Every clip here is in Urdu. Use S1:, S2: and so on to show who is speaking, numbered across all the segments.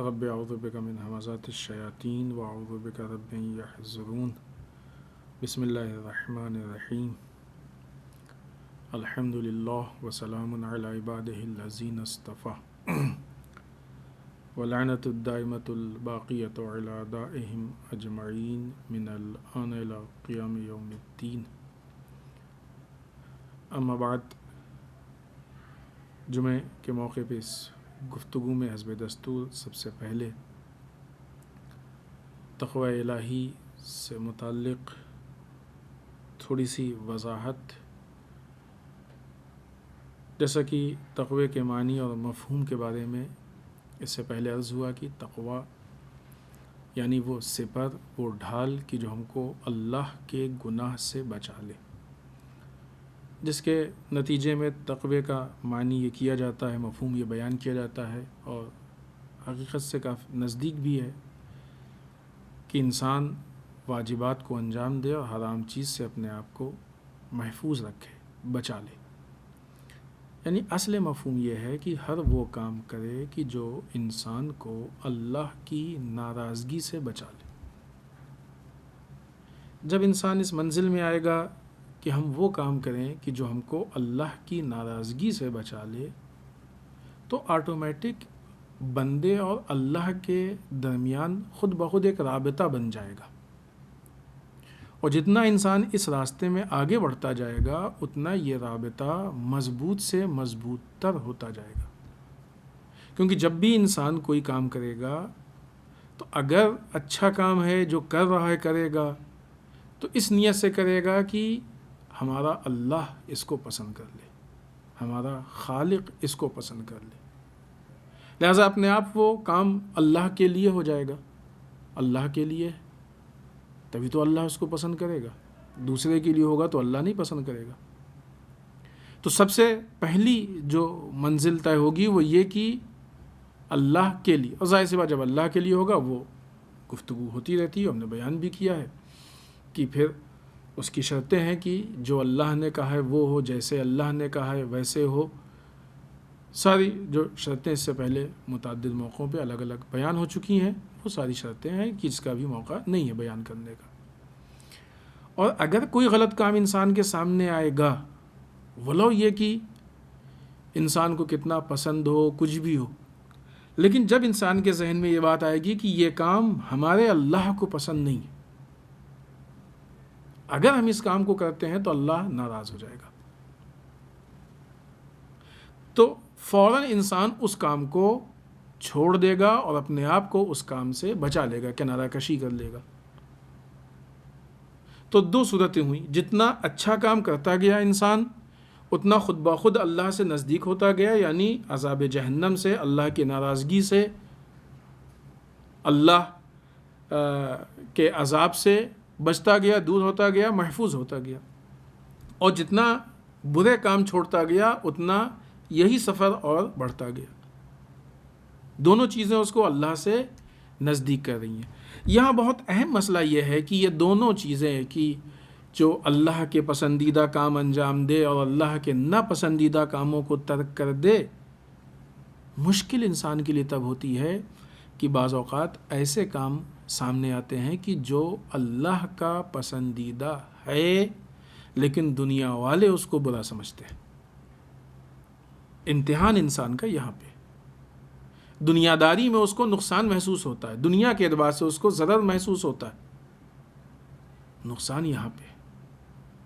S1: رب اعوذ بک من همزات الشیاطین واعوذ بک رب ان یحضرون بسم اللہ الرحمن الرحیم الحمد للہ وسلام علی عبادہ الذین اصطفى ولعنۃ الدائمۃ الباقیۃ علی اعدائہم اجمعین من الآن الی قیام یوم الدین. اما بعد، جمعے کے موقع پہ اس گفتگو میں حسب دستور سب سے پہلے تقوی الہی سے متعلق تھوڑی سی وضاحت. جیسا کہ تقوی کے معنی اور مفہوم کے بارے میں اس سے پہلے عرض ہوا کہ تقوی یعنی وہ سپر، وہ ڈھال کہ جو ہم کو اللہ کے گناہ سے بچا لے، جس کے نتیجے میں تقوی کا معنی یہ کیا جاتا ہے، مفہوم یہ بیان کیا جاتا ہے اور حقیقت سے کافی نزدیک بھی ہے کہ انسان واجبات کو انجام دے اور حرام چیز سے اپنے آپ کو محفوظ رکھے، بچا لے. یعنی اصل مفہوم یہ ہے کہ ہر وہ کام کرے کہ جو انسان کو اللہ کی ناراضگی سے بچا لے. جب انسان اس منزل میں آئے گا کہ ہم وہ کام کریں کہ جو ہم کو اللہ کی ناراضگی سے بچا لے، تو آٹومیٹک بندے اور اللہ کے درمیان خود بخود ایک رابطہ بن جائے گا. اور جتنا انسان اس راستے میں آگے بڑھتا جائے گا اتنا یہ رابطہ مضبوط سے مضبوط تر ہوتا جائے گا. کیونکہ جب بھی انسان کوئی کام کرے گا تو اگر اچھا کام ہے جو کر رہا ہے کرے گا تو اس نیت سے کرے گا کہ ہمارا اللہ اس کو پسند کر لے، ہمارا خالق اس کو پسند کر لے. لہٰذا اپنے آپ وہ کام اللہ کے لیے ہو جائے گا. اللہ کے لیے تبھی تو اللہ اس کو پسند کرے گا. دوسرے کے لیے ہوگا تو اللہ نہیں پسند کرے گا. تو سب سے پہلی جو منزل طے ہوگی وہ یہ کہ اللہ کے لیے. اور ظاہر سی بات جب اللہ کے لیے ہوگا وہ گفتگو ہوتی رہتی ہے، ہم نے بیان بھی کیا ہے کہ پھر اس کی شرطیں ہیں کہ جو اللہ نے کہا ہے وہ ہو، جیسے اللہ نے کہا ہے ویسے ہو. ساری جو شرطیں اس سے پہلے متعدد موقعوں پہ الگ الگ بیان ہو چکی ہیں، وہ ساری شرطیں ہیں کہ اس کا بھی موقع نہیں ہے بیان کرنے کا. اور اگر کوئی غلط کام انسان کے سامنے آئے گا، ولو یہ کہ انسان کو کتنا پسند ہو، کچھ بھی ہو، لیکن جب انسان کے ذہن میں یہ بات آئے گی کہ یہ کام ہمارے اللہ کو پسند نہیں ہے، اگر ہم اس کام کو کرتے ہیں تو اللہ ناراض ہو جائے گا، تو فوراً انسان اس کام کو چھوڑ دے گا اور اپنے آپ کو اس کام سے بچا لے گا، کنارہ کشی کر لے گا. تو دو صورتیں ہوئیں. جتنا اچھا کام کرتا گیا انسان اتنا خود بخود اللہ سے نزدیک ہوتا گیا، یعنی عذاب جہنم سے، اللہ کی ناراضگی سے، اللہ کے عذاب سے بچتا گیا، دور ہوتا گیا، محفوظ ہوتا گیا. اور جتنا برے کام چھوڑتا گیا اتنا یہی سفر اور بڑھتا گیا. دونوں چیزیں اس کو اللہ سے نزدیک کر رہی ہیں. یہاں بہت اہم مسئلہ یہ ہے کہ یہ دونوں چیزیں کہ جو اللہ کے پسندیدہ کام انجام دے اور اللہ کے ناپسندیدہ کاموں کو ترک کر دے، مشکل انسان کے لیے تب ہوتی ہے کہ بعض اوقات ایسے کام سامنے آتے ہیں کہ جو اللہ کا پسندیدہ ہے لیکن دنیا والے اس کو برا سمجھتے ہیں. امتحان انسان کا یہاں پہ، دنیا داری میں اس کو نقصان محسوس ہوتا ہے، دنیا کے اعتبار سے اس کو ضرر محسوس ہوتا ہے، نقصان یہاں پہ.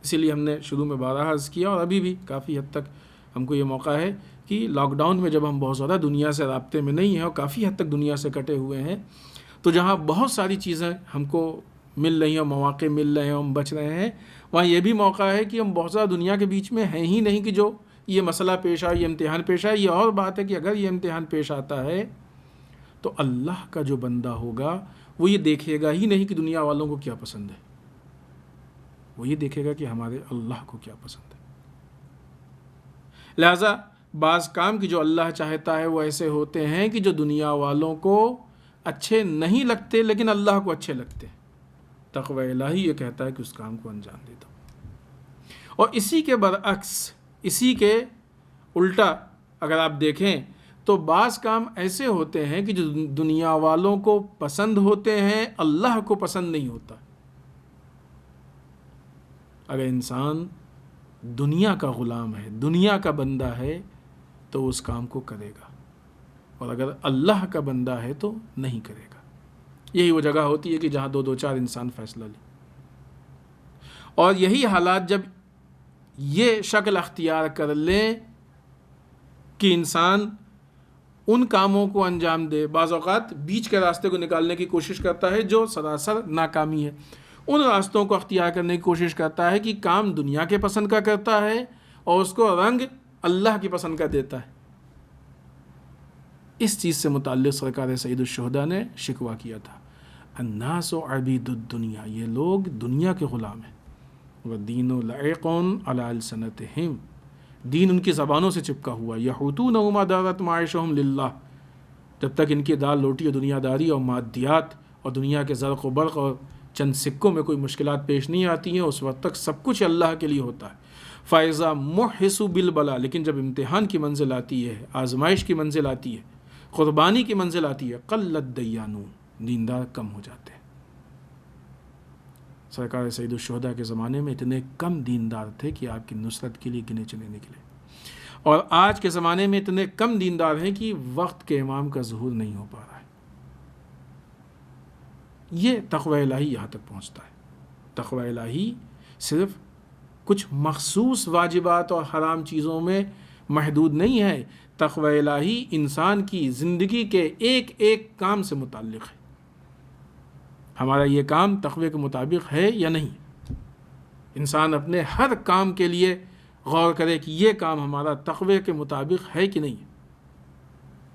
S1: اسی لیے ہم نے شروع میں بارہا عرض کیا اور ابھی بھی کافی حد تک ہم کو یہ موقع ہے کہ لاک ڈاؤن میں جب ہم بہت زیادہ دنیا سے رابطے میں نہیں ہیں اور کافی حد تک دنیا سے کٹے ہوئے ہیں، تو جہاں بہت ساری چیزیں ہم کو مل رہی ہیں، مواقع مل رہے ہیں، ہم بچ رہے ہیں، وہاں یہ بھی موقع ہے کہ ہم بہت زیادہ دنیا کے بیچ میں ہیں ہی نہیں کہ جو یہ مسئلہ پیش آئے، یہ امتحان پیش آئے. یہ اور بات ہے کہ اگر یہ امتحان پیش آتا ہے تو اللہ کا جو بندہ ہوگا وہ یہ دیکھے گا ہی نہیں کہ دنیا والوں کو کیا پسند ہے، وہ یہ دیکھے گا کہ ہمارے اللہ کو کیا پسند ہے۔ لہٰذا بعض کام کی جو اللہ چاہتا ہے وہ ایسے ہوتے ہیں کہ جو دنیا والوں کو اچھے نہیں لگتے لیکن اللہ کو اچھے لگتے ہیں۔ تقوی الہی یہ کہتا ہے کہ اس کام کو انجام دے دو۔ اور اسی کے برعکس، اسی کے الٹا اگر آپ دیکھیں تو بعض کام ایسے ہوتے ہیں کہ جو دنیا والوں کو پسند ہوتے ہیں، اللہ کو پسند نہیں ہوتا۔ اگر انسان دنیا کا غلام ہے، دنیا کا بندہ ہے تو اس کام کو کرے گا، اور اگر اللہ کا بندہ ہے تو نہیں کرے گا۔ یہی وہ جگہ ہوتی ہے کہ جہاں دو چار انسان فیصلہ لیں، اور یہی حالات جب یہ شکل اختیار کر لیں کہ انسان ان کاموں کو انجام دے، بعض اوقات بیچ کے راستے کو نکالنے کی کوشش کرتا ہے جو سراسر ناکامی ہے، ان راستوں کو اختیار کرنے کی کوشش کرتا ہے کہ کام دنیا کے پسند کا کرتا ہے اور اس کو رنگ اللہ کی پسند کا دیتا ہے۔ اس چیز سے متعلق سرکار سید الشہداء نے شکوہ کیا تھا، الناس عبید الدنیا، یہ لوگ دنیا کے غلام ہیں، والدین لعیق علی السنتہم، دین ان کی زبانوں سے چپکا ہوا، یحوتون ما دارت معاشہم للہ، جب تک ان کی دال روٹی اور دنیا داری اور مادیات اور دنیا کے زرق و برق اور چند سکوں میں کوئی مشکلات پیش نہیں آتی ہیں، اس وقت تک سب کچھ اللہ کے لیے ہوتا ہے۔ فَإِذَا مُحِّسُ بِالْبَلَا، لیکن جب امتحان کی منزل آتی ہے، آزمائش کی منزل آتی ہے، قربانی کی منزل آتی ہے، قلت دیانون، دیندار کم ہو جاتے ہیں۔ سرکار سید الشہداء کے زمانے میں اتنے کم دیندار تھے کہ آپ کی نصرت کے لیے گنے چنے نکلے، اور آج کے زمانے میں اتنے کم دیندار ہیں کہ وقت کے امام کا ظہور نہیں ہو پا رہا ہے۔ یہ تقوی الہی یہاں تک پہنچتا ہے۔ تقوی الہی صرف کچھ مخصوص واجبات اور حرام چیزوں میں محدود نہیں ہے، تقوی الہی انسان کی زندگی کے ایک ایک کام سے متعلق ہے۔ ہمارا یہ کام تقوی کے مطابق ہے یا نہیں؟ انسان اپنے ہر کام کے لیے غور کرے کہ یہ کام ہمارا تقوی کے مطابق ہے کہ نہیں،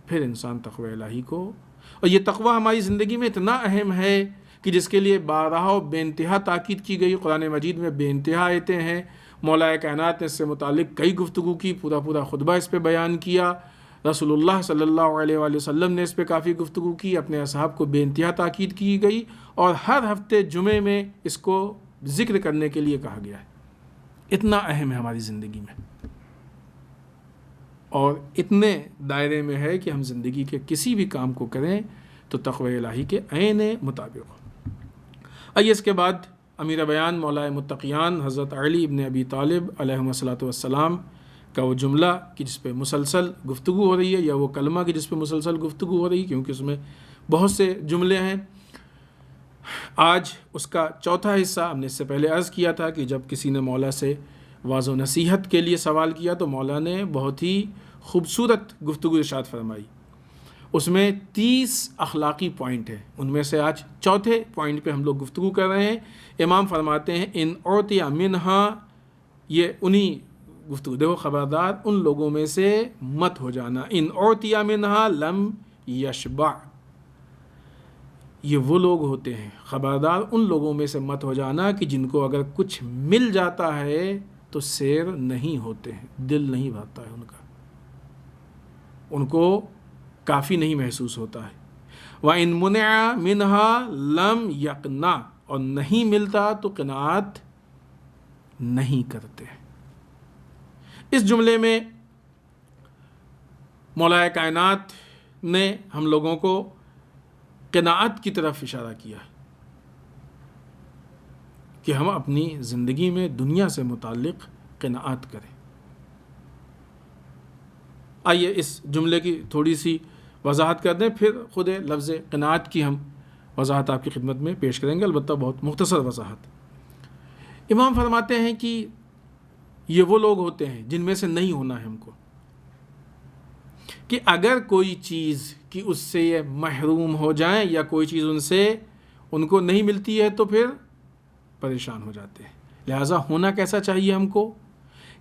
S1: پھر انسان تقوی الہی کو، اور یہ تقوی ہماری زندگی میں اتنا اہم ہے کہ جس کے لیے بارہا و بے انتہا تاکید کی گئی، قرآن مجید میں بے انتہا آیتیں ہیں، مولا کائنات نے اس سے متعلق کئی گفتگو کی، پورا خطبہ اس پہ بیان کیا، رسول اللہ صلی اللہ علیہ وآلہ وسلم نے اس پہ کافی گفتگو کی، اپنے اصحاب کو بے انتہا تاکید کی گئی، اور ہر ہفتے جمعے میں اس کو ذکر کرنے کے لیے کہا گیا ہے۔ اتنا اہم ہے ہماری زندگی میں، اور اتنے دائرے میں ہے کہ ہم زندگی کے کسی بھی کام کو کریں تو تقوی الہی کے عین مطابق ہو۔ آئیے اس کے بعد امیر بیان مولا متقیان حضرت علی ابن ابی طالب علیہ الصلوۃ والسلام کا وہ جملہ کہ جس پہ مسلسل گفتگو ہو رہی ہے، یا وہ کلمہ کہ جس پہ مسلسل گفتگو ہو رہی ہے، کیونکہ اس میں بہت سے جملے ہیں۔ آج اس کا چوتھا حصہ، ہم نے اس سے پہلے عرض کیا تھا کہ جب کسی نے مولا سے واعظ و نصیحت کے لیے سوال کیا تو مولا نے بہت ہی خوبصورت گفتگو ارشاد فرمائی، اس میں 30 اخلاقی پوائنٹ ہیں، ان میں سے آج چوتھے پوائنٹ پہ ہم لوگ گفتگو کر رہے ہیں۔ امام فرماتے ہیں ان اعطی منہا، یہ انہی گفتگو، دیکھو خبردار ان لوگوں میں سے مت ہو جانا، ان اعطی منہا لم یشبع، یہ وہ لوگ ہوتے ہیں، خبردار ان لوگوں میں سے مت ہو جانا کہ جن کو اگر کچھ مل جاتا ہے تو سیر نہیں ہوتے ہیں، دل نہیں بھرتا ہے ان کا، ان کو کافی نہیں محسوس ہوتا ہے۔ وَإِن مُنِعَ مِنْهَا لَمْ يَقْنَعْ، اور نہیں ملتا تو قناعت نہیں کرتے۔ اس جملے میں مولا کائنات نے ہم لوگوں کو قناعت کی طرف اشارہ کیا کہ ہم اپنی زندگی میں دنیا سے متعلق قناعت کریں۔ آئیے اس جملے کی تھوڑی سی وضاحت کر دیں، پھر خود لفظ قناعت کی ہم وضاحت آپ کی خدمت میں پیش کریں گے، البتہ بہت مختصر وضاحت۔ امام فرماتے ہیں کہ یہ وہ لوگ ہوتے ہیں جن میں سے نہیں ہونا ہے ہم کو کہ اگر کوئی چیز کہ اس سے یہ محروم ہو جائیں یا کوئی چیز ان کو نہیں ملتی ہے تو پھر پریشان ہو جاتے ہیں۔ لہٰذا ہونا کیسا چاہیے ہم کو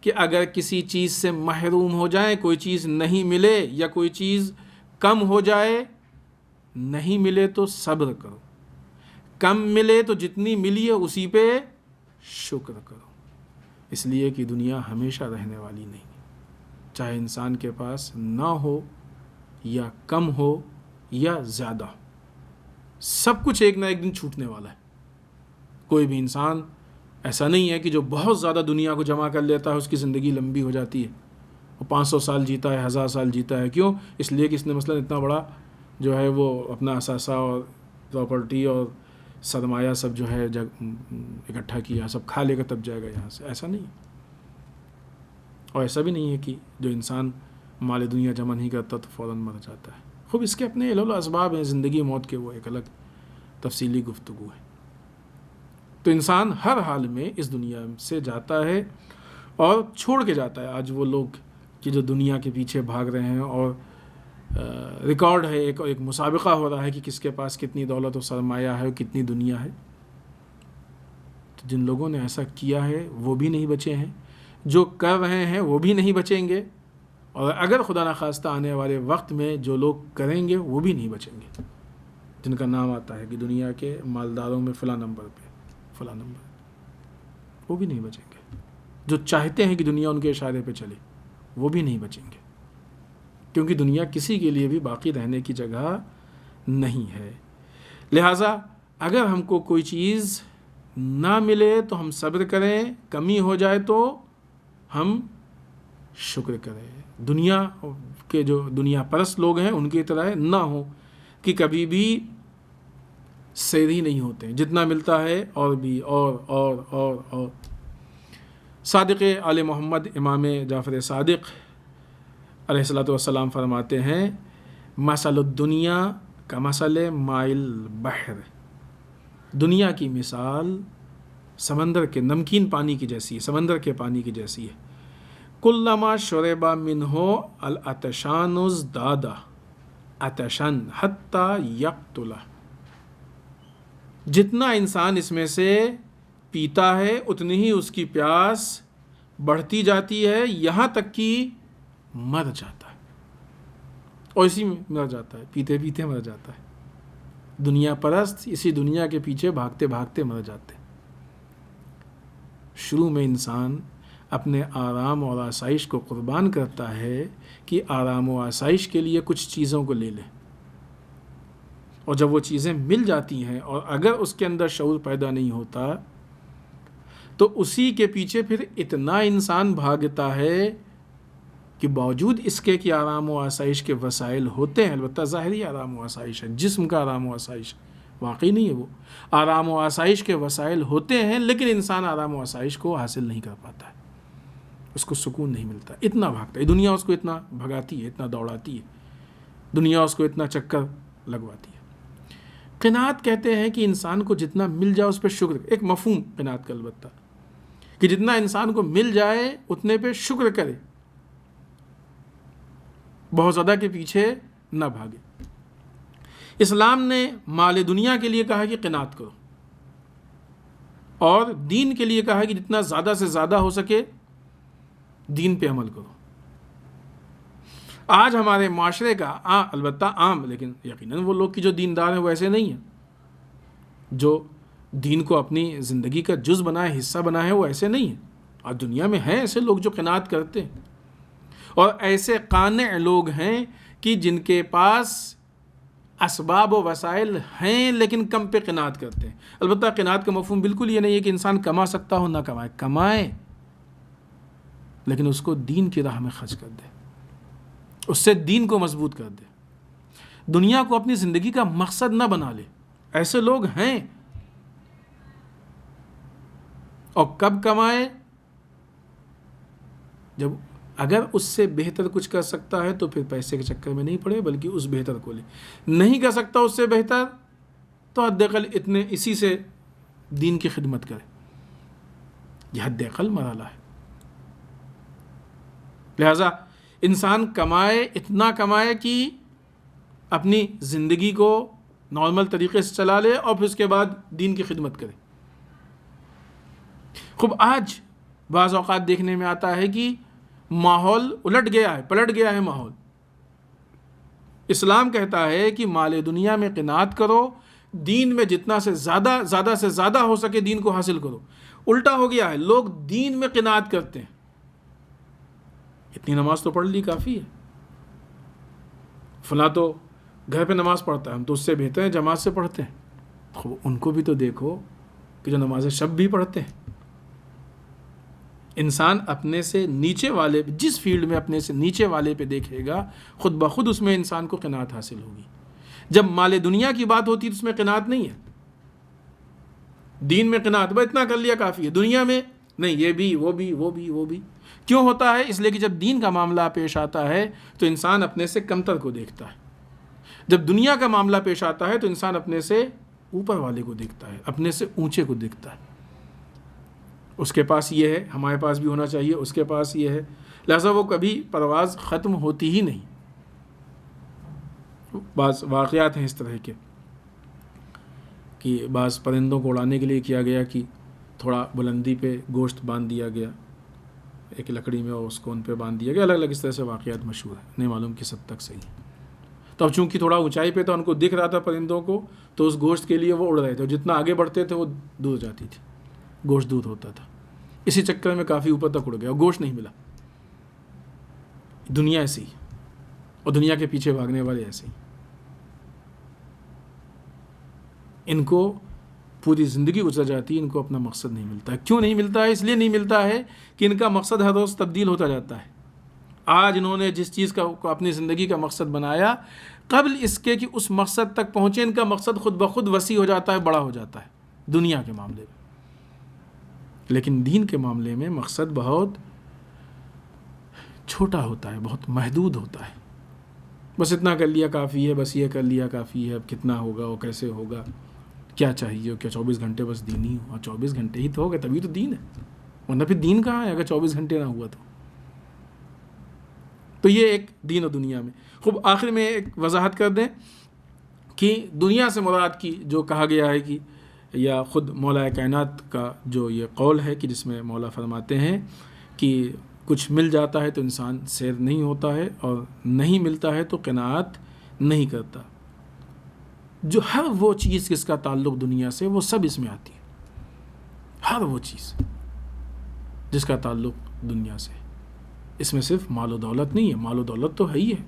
S1: کہ اگر کسی چیز سے محروم ہو جائیں، کوئی چیز نہیں ملے یا کوئی چیز کم ہو جائے نہیں ملے تو صبر کرو، کم ملے تو جتنی ملی ہے اسی پہ شکر کرو، اس لیے کہ دنیا ہمیشہ رہنے والی نہیں، چاہے انسان کے پاس نہ ہو یا کم ہو یا زیادہ ہو، سب کچھ ایک نہ ایک دن چھوٹنے والا ہے۔ کوئی بھی انسان ایسا نہیں ہے کہ جو بہت زیادہ دنیا کو جمع کر لیتا ہے اس کی زندگی لمبی ہو جاتی ہے، وہ 500 سال جیتا ہے، 1000 سال جیتا ہے، کیوں؟ اس لیے کہ اس نے مثلا اتنا بڑا جو ہے وہ اپنا اثاثہ اور پراپرٹی اور سرمایہ سب جو ہے اکٹھا کیا، سب کھا لے گا تب جائے گا یہاں سے، ایسا نہیں ہے۔ اور ایسا بھی نہیں ہے کہ جو انسان مال دنیا جمع نہیں کرتا تو فوراً مر جاتا ہے، خوب اس کے اپنے علل و اسباب ہیں، زندگی موت کے وہ ایک الگ تفصیلی گفتگو ہے۔ تو انسان ہر حال میں اس دنیا سے جاتا ہے اور چھوڑ کے جاتا ہے۔ آج وہ لوگ کہ جو دنیا کے پیچھے بھاگ رہے ہیں اور ریکارڈ ہے، ایک مسابقہ ہو رہا ہے کہ کس کے پاس کتنی دولت و سرمایہ ہے اور کتنی دنیا ہے، تو جن لوگوں نے ایسا کیا ہے وہ بھی نہیں بچے ہیں، جو کر رہے ہیں وہ بھی نہیں بچیں گے، اور اگر خدا نخواستہ آنے والے وقت میں جو لوگ کریں گے وہ بھی نہیں بچیں گے، جن کا نام آتا ہے کہ دنیا کے مالداروں میں فلاں نمبر پہ فلاں نمبر، وہ بھی نہیں بچیں گے۔ جو چاہتے ہیں کہ دنیا ان کے اشارے پہ چلے وہ بھی نہیں بچیں گے، کیونکہ دنیا کسی کے لیے بھی باقی رہنے کی جگہ نہیں ہے۔ لہٰذا اگر ہم کو کوئی چیز نہ ملے تو ہم صبر کریں، کمی ہو جائے تو ہم شکر کریں۔ دنیا کے جو دنیا پرست لوگ ہیں ان کی طرح نہ ہو کہ کبھی بھی سیری نہیں ہوتے، جتنا ملتا ہے اور بھی اور صادق آل محمد امام جعفر صادق علیہ الصلوۃ والسلام فرماتے ہیں، مثل الدنیا کمثل ماء البحر، دنیا کی مثال سمندر کے نمکین پانی کی جیسی ہے، سمندر کے پانی کی جیسی ہے، کلما شرب منہ العطشان ازداد عطشا حتی یقتلہ، جتنا انسان اس میں سے پیتا ہے اتنی ہی اس کی پیاس بڑھتی جاتی ہے، یہاں تک کہ مر جاتا ہے، اور اسی میں مر جاتا ہے، پیتے پیتے مر جاتا ہے۔ دنیا پرست اسی دنیا کے پیچھے بھاگتے بھاگتے مر جاتے ہیں۔ شروع میں انسان اپنے آرام اور آسائش کو قربان کرتا ہے کہ آرام و آسائش کے لیے کچھ چیزوں کو لے لے، اور جب وہ چیزیں مل جاتی ہیں اور اگر اس کے اندر شعور پیدا نہیں ہوتا تو اسی کے پیچھے پھر اتنا انسان بھاگتا ہے کہ باوجود اس کے کہ آرام و آسائش کے وسائل ہوتے ہیں، البتہ ظاہری آرام و آسائش ہے، جسم کا آرام و آسائش واقعی نہیں ہے، وہ آرام و آسائش کے وسائل ہوتے ہیں لیکن انسان آرام و آسائش کو حاصل نہیں کر پاتا ہے، اس کو سکون نہیں ملتا، اتنا بھاگتا ہے، دنیا اس کو اتنا بھگاتی ہے، اتنا دوڑاتی ہے، دنیا اس کو اتنا چکر لگواتی ہے۔ قناعت کہتے ہیں کہ انسان کو جتنا مل جائے اس پہ شکر، ایک مفہوم قناعت کا البتہ، کہ جتنا انسان کو مل جائے اتنے پہ شکر کرے، بہت زیادہ کے پیچھے نہ بھاگے۔ اسلام نے مال دنیا کے لیے کہا کہ قناعت کرو، اور دین کے لیے کہا کہ جتنا زیادہ سے زیادہ ہو سکے دین پہ عمل کرو۔ آج ہمارے معاشرے کا البتہ عام، لیکن یقیناً وہ لوگ کی جو دیندار ہیں وہ ایسے نہیں ہیں، جو دین کو اپنی زندگی کا جز بنائے، حصہ بنائے، وہ ایسے نہیں ہیں۔ آج دنیا میں ہیں ایسے لوگ جو قناعت کرتے ہیں، اور ایسے قانع لوگ ہیں کہ جن کے پاس اسباب و وسائل ہیں لیکن کم پہ قناعت کرتے ہیں۔ البتہ قناعت کا مفہوم بالکل یہ نہیں ہے کہ انسان کما سکتا ہو نہ کمائے، کمائے لیکن اس کو دین کی راہ میں خرچ کر دے، اس سے دین کو مضبوط کر دے، دنیا کو اپنی زندگی کا مقصد نہ بنا لے، ایسے لوگ ہیں۔ اور کب کمائے؟ جب اگر اس سے بہتر کچھ کر سکتا ہے تو پھر پیسے کے چکر میں نہیں پڑے، بلکہ اس بہتر کو لے، نہیں کر سکتا اس سے بہتر تو حد اقل اسی سے دین کی خدمت کرے، یہ حد اقل مرحلہ ہے۔ لہذا انسان کمائے، اتنا کمائے کہ اپنی زندگی کو نارمل طریقے سے چلا لے اور پھر اس کے بعد دین کی خدمت کرے۔ خوب آج بعض اوقات دیکھنے میں آتا ہے کہ ماحول الٹ گیا ہے، پلٹ گیا ہے ماحول، اسلام کہتا ہے کہ مال دنیا میں قناعت کرو، دین میں جتنا سے زیادہ ہو سکے دین کو حاصل کرو۔ الٹا ہو گیا ہے، لوگ دین میں قناعت کرتے ہیں، اتنی نماز تو پڑھ لی کافی ہے، فلاں تو گھر پہ نماز پڑھتا ہے، ہم تو اس سے بہتر ہیں جماعت سے پڑھتے ہیں۔ تو ان کو بھی تو دیکھو کہ جو نماز شب بھی پڑھتے ہیں۔ انسان اپنے سے نیچے والے، جس فیلڈ میں اپنے سے نیچے والے پہ دیکھے گا، خود بخود اس میں انسان کو قناعت حاصل ہوگی۔ جب مال دنیا کی بات ہوتی ہے تو اس میں قناعت نہیں ہے، دین میں قناعت، بس اتنا کر لیا کافی ہے، دنیا میں نہیں، یہ بھی وہ بھی وہ بھی وہ بھی۔ کیوں ہوتا ہے؟ اس لیے کہ جب دین کا معاملہ پیش آتا ہے تو انسان اپنے سے کمتر کو دیکھتا ہے، جب دنیا کا معاملہ پیش آتا ہے تو انسان اپنے سے اوپر والے کو دیکھتا ہے، اپنے سے اونچے کو دیکھتا ہے۔ اس کے پاس یہ ہے، ہمارے پاس بھی ہونا چاہیے، اس کے پاس یہ ہے، لہذا وہ کبھی پرواز ختم ہوتی ہی نہیں۔ بعض واقعات ہیں اس طرح کے کہ بعض پرندوں کو اڑانے کے لیے کیا گیا کہ تھوڑا بلندی پہ گوشت باندھ دیا گیا ایک لکڑی میں، اور اس کو ان پہ باندھ دیا گیا، الگ الگ اس طرح سے واقعات مشہور ہیں، نہیں معلوم کس حد تک صحیح۔ تو اب چونکہ تھوڑا اونچائی پہ تھا، ان کو دکھ رہا تھا پرندوں کو، تو اس گوشت کے لیے وہ اڑ رہے تھے، اور جتنا آگے بڑھتے تھے وہ دور جاتی تھی، گوشت دور ہوتا تھا۔ اسی چکر میں کافی اوپر تک اڑ گیا اور گوشت نہیں ملا۔ دنیا ایسی ہی، اور دنیا کے پیچھے بھاگنے والے ایسے ہی، ان کو پوری زندگی گزر جاتی ہے، ان کو اپنا مقصد نہیں ملتا ہے۔ کیوں نہیں ملتا ہے؟ اس لیے نہیں ملتا ہے کہ ان کا مقصد ہر روز تبدیل ہوتا جاتا ہے۔ آج انہوں نے جس چیز کو اپنی زندگی کا مقصد بنایا، قبل اس کے کہ اس مقصد تک پہنچے ان کا مقصد خود بخود وسیع ہو جاتا ہے، بڑا ہو جاتا ہے دنیا کے معاملے میں۔ لیکن دین کے معاملے میں مقصد بہت چھوٹا ہوتا ہے، بہت محدود ہوتا ہے۔ بس اتنا کر لیا کافی ہے، بس یہ کر لیا کافی ہے، اب کتنا ہوگا اور کیسے ہوگا، کیا چاہیے ہو، کیا 24 گھنٹے بس دین ہی ہو؟ اور 24 گھنٹے ہی تو ہوگا تبھی تو دین ہے، ورنہ پھر دین کہاں ہے اگر 24 گھنٹے نہ ہوا تو یہ ایک دین و دنیا میں۔ خوب آخر میں ایک وضاحت کر دیں کہ دنیا سے مراد کی جو کہا گیا ہے کہ، یا خود مولا کائنات کا جو یہ قول ہے کہ جس میں مولا فرماتے ہیں کہ کچھ مل جاتا ہے تو انسان سیر نہیں ہوتا ہے، اور نہیں ملتا ہے تو قناعت نہیں کرتا۔ جو ہر وہ چیز جس کا تعلق دنیا سے، وہ سب اس میں آتی ہے، ہر وہ چیز جس کا تعلق دنیا سے۔ اس میں صرف مال و دولت نہیں ہے، مال و دولت تو ہے ہی ہے،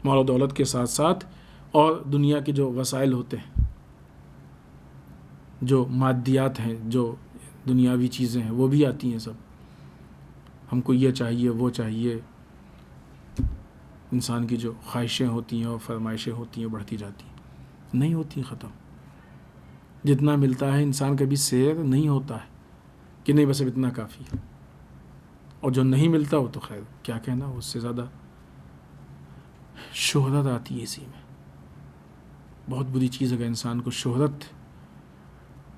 S1: مال و دولت کے ساتھ ساتھ اور دنیا کے جو وسائل ہوتے ہیں، جو مادیات ہیں، جو دنیاوی چیزیں ہیں، وہ بھی آتی ہیں سب۔ ہم کو یہ چاہیے، وہ چاہیے، انسان کی جو خواہشیں ہوتی ہیں اور فرمائشیں ہوتی ہیں بڑھتی جاتی ہیں، نہیں ہوتی ختم۔ جتنا ملتا ہے انسان کبھی سیر نہیں ہوتا ہے کہ نہیں بس اب اتنا کافی ہے، اور جو نہیں ملتا وہ تو خیر کیا کہنا، اس سے زیادہ شہرت آتی ہے اسی میں۔ بہت بری چیز ہے اگر انسان کو شہرت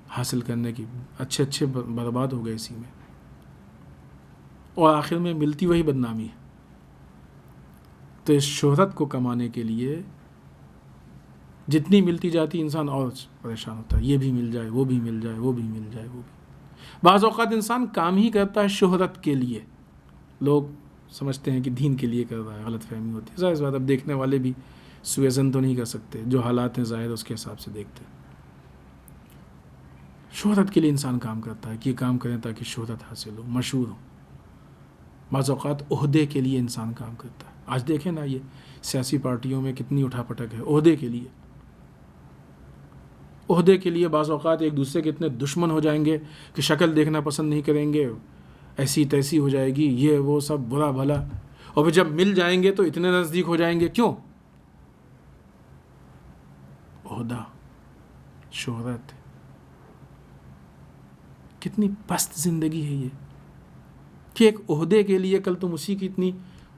S1: حاصل کرنے کی، اچھے برباد ہو گئے اسی میں، اور آخر میں ملتی وہی بدنامی ہے۔ تو اس شہرت کو کمانے کے لیے جتنی ملتی جاتی انسان اور پریشان ہوتا ہے، یہ بھی مل جائے، وہ بھی مل جائے، وہ بھی مل جائے، وہ بھی۔ بعض اوقات انسان کام ہی کرتا ہے شہرت کے لیے، لوگ سمجھتے ہیں کہ دین کے لیے کر رہا ہے، غلط فہمی ہوتی ہے۔ ظاہر سی بات، اب دیکھنے والے بھی سوء ظن تو نہیں کر سکتے، جو حالات ہیں ظاہر اس کے حساب سے دیکھتے ہیں۔ شہرت کے لیے انسان کام کرتا ہے کہ یہ کام کریں تاکہ شہرت حاصل ہو، مشہور ہو۔ بعض اوقات عہدے کے لیے انسان کام کرتا ہے۔ آج دیکھیں نا، یہ سیاسی پارٹیوں میں کتنی اٹھا پٹک ہے عہدے کے لیے۔ عہدے کے لیے بعض اوقات ایک دوسرے کے اتنے دشمن ہو جائیں گے کہ شکل دیکھنا پسند نہیں کریں گے، ایسی تیسی ہو جائے گی، یہ وہ سب برا بھلا، اور پھر جب مل جائیں گے تو اتنے نزدیک ہو جائیں گے۔ کیوں؟ عہدہ، شہرت۔ کتنی پست زندگی ہے یہ کہ ایک عہدے کے لیے کل تم اسی کی اتنی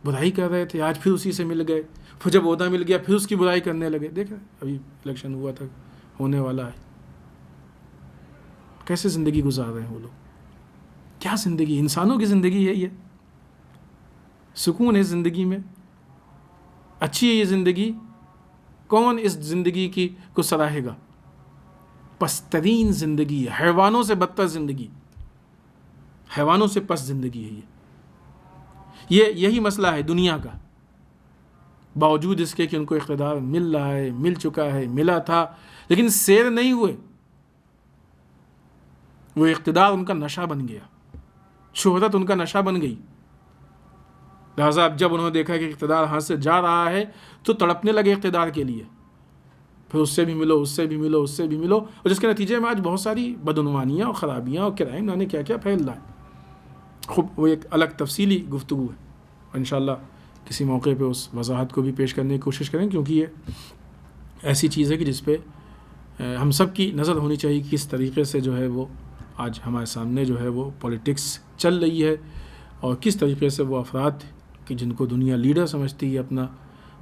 S1: برائی کر رہے تھے، آج پھر اسی سے مل گئے، پھر جب عہدہ مل گیا پھر اس کی برائی کرنے لگے۔ دیکھیں ابھی الیکشن ہوا تھا، ہونے والا ہے، کیسے زندگی گزار رہے ہیں وہ لوگ۔ کیا زندگی، انسانوں کی زندگی ہے یہ؟ سکون ہے زندگی میں؟ اچھی ہے یہ زندگی؟ کون اس زندگی کی کو سراہے گا؟ پسترین زندگی ہے، حیوانوں سے بدتر زندگی، حیوانوں سے پست زندگی ہے یہ۔ یہی مسئلہ ہے دنیا کا باوجود اس کے کہ ان کو اقتدار مل رہا ہے، مل چکا ہے، ملا تھا، لیکن سیر نہیں ہوئے. وہ اقتدار ان کا نشہ بن گیا، شہرت ان کا نشہ بن گئی. لہٰذا اب جب انہوں نے دیکھا کہ اقتدار ہاتھ سے جا رہا ہے تو تڑپنے لگے اقتدار کے لیے. پھر اس سے بھی ملو، اس سے بھی ملو، اس سے بھی ملو، اور جس کے نتیجے میں آج بہت ساری بدعنوانیاں اور خرابیاں اور کرائم نہ کیا کیا پھیل رہا ہے. خوب وہ ایک الگ تفصیلی گفتگو ہے، اور انشاءاللہ کسی موقع پہ اس وضاحت کو بھی پیش کرنے کی کوشش کریں، کیونکہ یہ ایسی چیز ہے کہ جس پہ ہم سب کی نظر ہونی چاہیے کہ کس طریقے سے جو ہے وہ آج ہمارے سامنے جو ہے وہ پولیٹکس چل رہی ہے، اور کس طریقے سے وہ افراد کہ جن کو دنیا لیڈر سمجھتی ہے اپنا،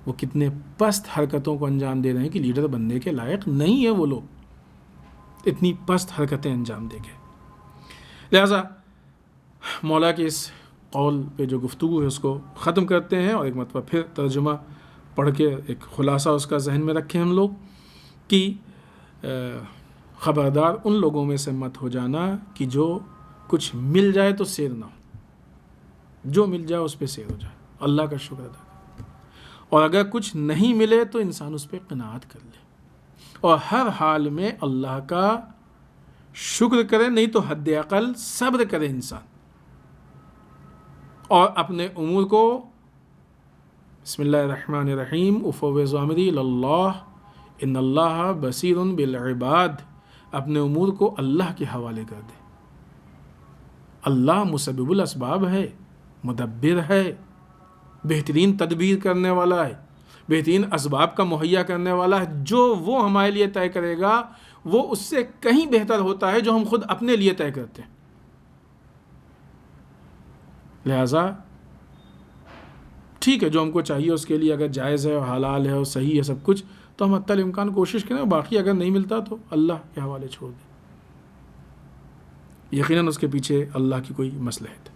S1: وہ کتنے پست حرکتوں کو انجام دے رہے ہیں کہ لیڈر بننے کے لائق نہیں ہے وہ لوگ، اتنی پست حرکتیں انجام دے گئے. لہٰذا مولا کے اس قول پہ جو گفتگو ہے اس کو ختم کرتے ہیں، اور ایک مرتبہ پھر ترجمہ پڑھ کے ایک خلاصہ اس کا ذہن میں رکھیں ہم لوگ کہ خبردار ان لوگوں میں سے مت ہو جانا کہ جو کچھ مل جائے تو سیر نہ ہو، جو مل جائے اس پہ سیر ہو جائے، اللہ کا شکر ادا کرے، اور اگر کچھ نہیں ملے تو انسان اس پہ قناعت کر لے، اور ہر حال میں اللہ کا شکر کرے، نہیں تو حد اقل صبر کرے انسان، اور اپنے امور کو بسم اللہ الرحمن الرحیم افوض امری اللہ ان اللہ بصیر بالعباد، اپنے امور کو اللہ کے حوالے کر دے. اللہ مسبب الاسباب ہے، مدبر ہے، بہترین تدبیر کرنے والا ہے، بہترین اسباب کا مہیا کرنے والا ہے. جو وہ ہمارے لیے طے کرے گا وہ اس سے کہیں بہتر ہوتا ہے جو ہم خود اپنے لیے طے کرتے ہیں. لہٰذا ٹھیک ہے، جو ہم کو چاہیے اس کے لیے اگر جائز ہے اور حلال ہے اور صحیح ہے سب کچھ تو ہم حتی الامکان کوشش کریں، اور باقی اگر نہیں ملتا تو اللہ کے حوالے چھوڑ دیں. یقیناً اس کے پیچھے اللہ کی کوئی مصلحت ہے.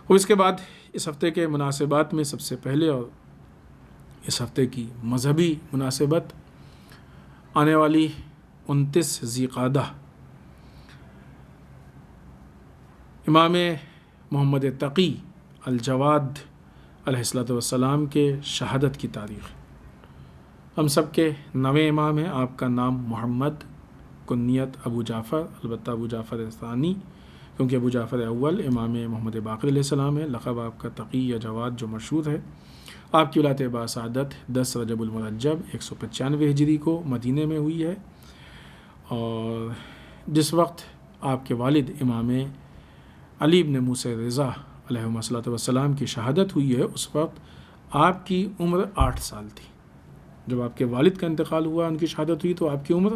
S1: اور اس کے بعد اس ہفتے کے مناسبات میں سب سے پہلے، اور اس ہفتے کی مذہبی مناسبت، آنے والی 29 ذی قعدہ امام محمد تقی الجواد علیہ الصلوۃ والسلام کے شہادت کی تاریخ. ہم سب کے نویں امام ہیں. آپ کا نام محمد، کنیت ابو جعفر، البتہ ابو جعفر ثانی کیونکہ ابو جعفر اول امام محمد باقر علیہ السلام ہے. لقب آپ کا تقی یا جواد جو مشہور ہے. آپ کی ولادت باسعادت 10 رجب المرجب 195 ہجری کو مدینہ میں ہوئی ہے، اور جس وقت آپ کے والد امام علی بن موسیٰ رضا علیہ الصلوۃ والسلام کی شہادت ہوئی ہے اس وقت آپ کی عمر 8 سال تھی. جب آپ کے والد کا انتقال ہوا، ان کی شہادت ہوئی تو آپ کی عمر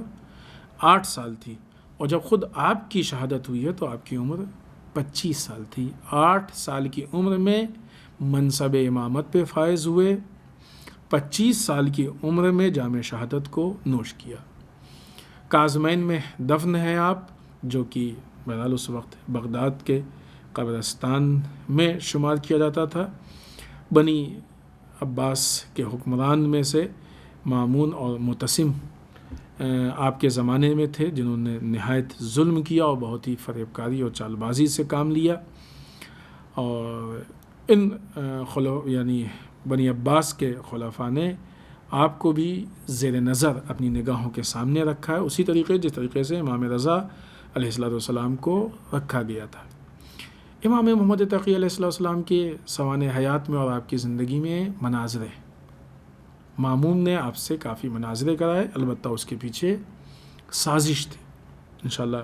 S1: 8 سال تھی، اور جب خود آپ کی شہادت ہوئی ہے تو آپ کی عمر 25 سال تھی. 8 سال کی عمر میں منصب امامت پہ فائز ہوئے، 25 سال کی عمر میں جام شہادت کو نوش کیا. کاظمین میں دفن ہے آپ، جو کہ بہرحال اس وقت بغداد کے قبرستان میں شمار کیا جاتا تھا. بنی عباس کے حکمران میں سے مامون اور معتصم آپ کے زمانے میں تھے، جنہوں نے نہایت ظلم کیا اور بہت ہی فریب کاری اور چال بازی سے کام لیا. اور ان یعنی بنی عباس کے خلفاء نے آپ کو بھی زیر نظر اپنی نگاہوں کے سامنے رکھا ہے، اسی طریقے جس طریقے سے امام رضا علیہ السلام کو رکھا گیا تھا. امام محمد تقی علیہ السلام کے سوانح حیات میں اور آپ کی زندگی میں مناظرے، مامون نے آپ سے کافی مناظرے کرائے، البتہ اس کے پیچھے سازش تھی. انشاءاللہ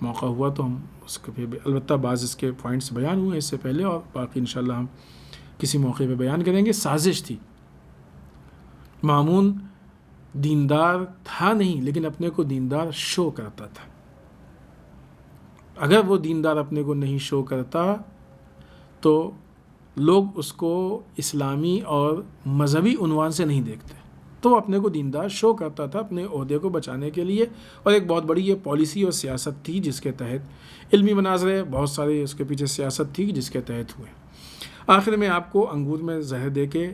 S1: موقع ہوا تو ہم اس کے البتہ بعض اس کے پوائنٹس بیان ہوئے اس سے پہلے، اور باقی انشاءاللہ ہم کسی موقع پہ بیان کریں گے. سازش تھی. مامون دیندار تھا نہیں، لیکن اپنے کو دیندار شو کرتا تھا. اگر وہ دیندار اپنے کو نہیں شو کرتا تو لوگ اس کو اسلامی اور مذہبی عنوان سے نہیں دیکھتے، تو وہ اپنے کو دیندار شو کرتا تھا اپنے عہدے کو بچانے کے لیے. اور ایک بہت بڑی یہ پالیسی اور سیاست تھی جس کے تحت علمی مناظرے بہت سارے اس کے پیچھے سیاست تھی جس کے تحت ہوئے. آخر میں آپ کو انگور میں زہر دے کے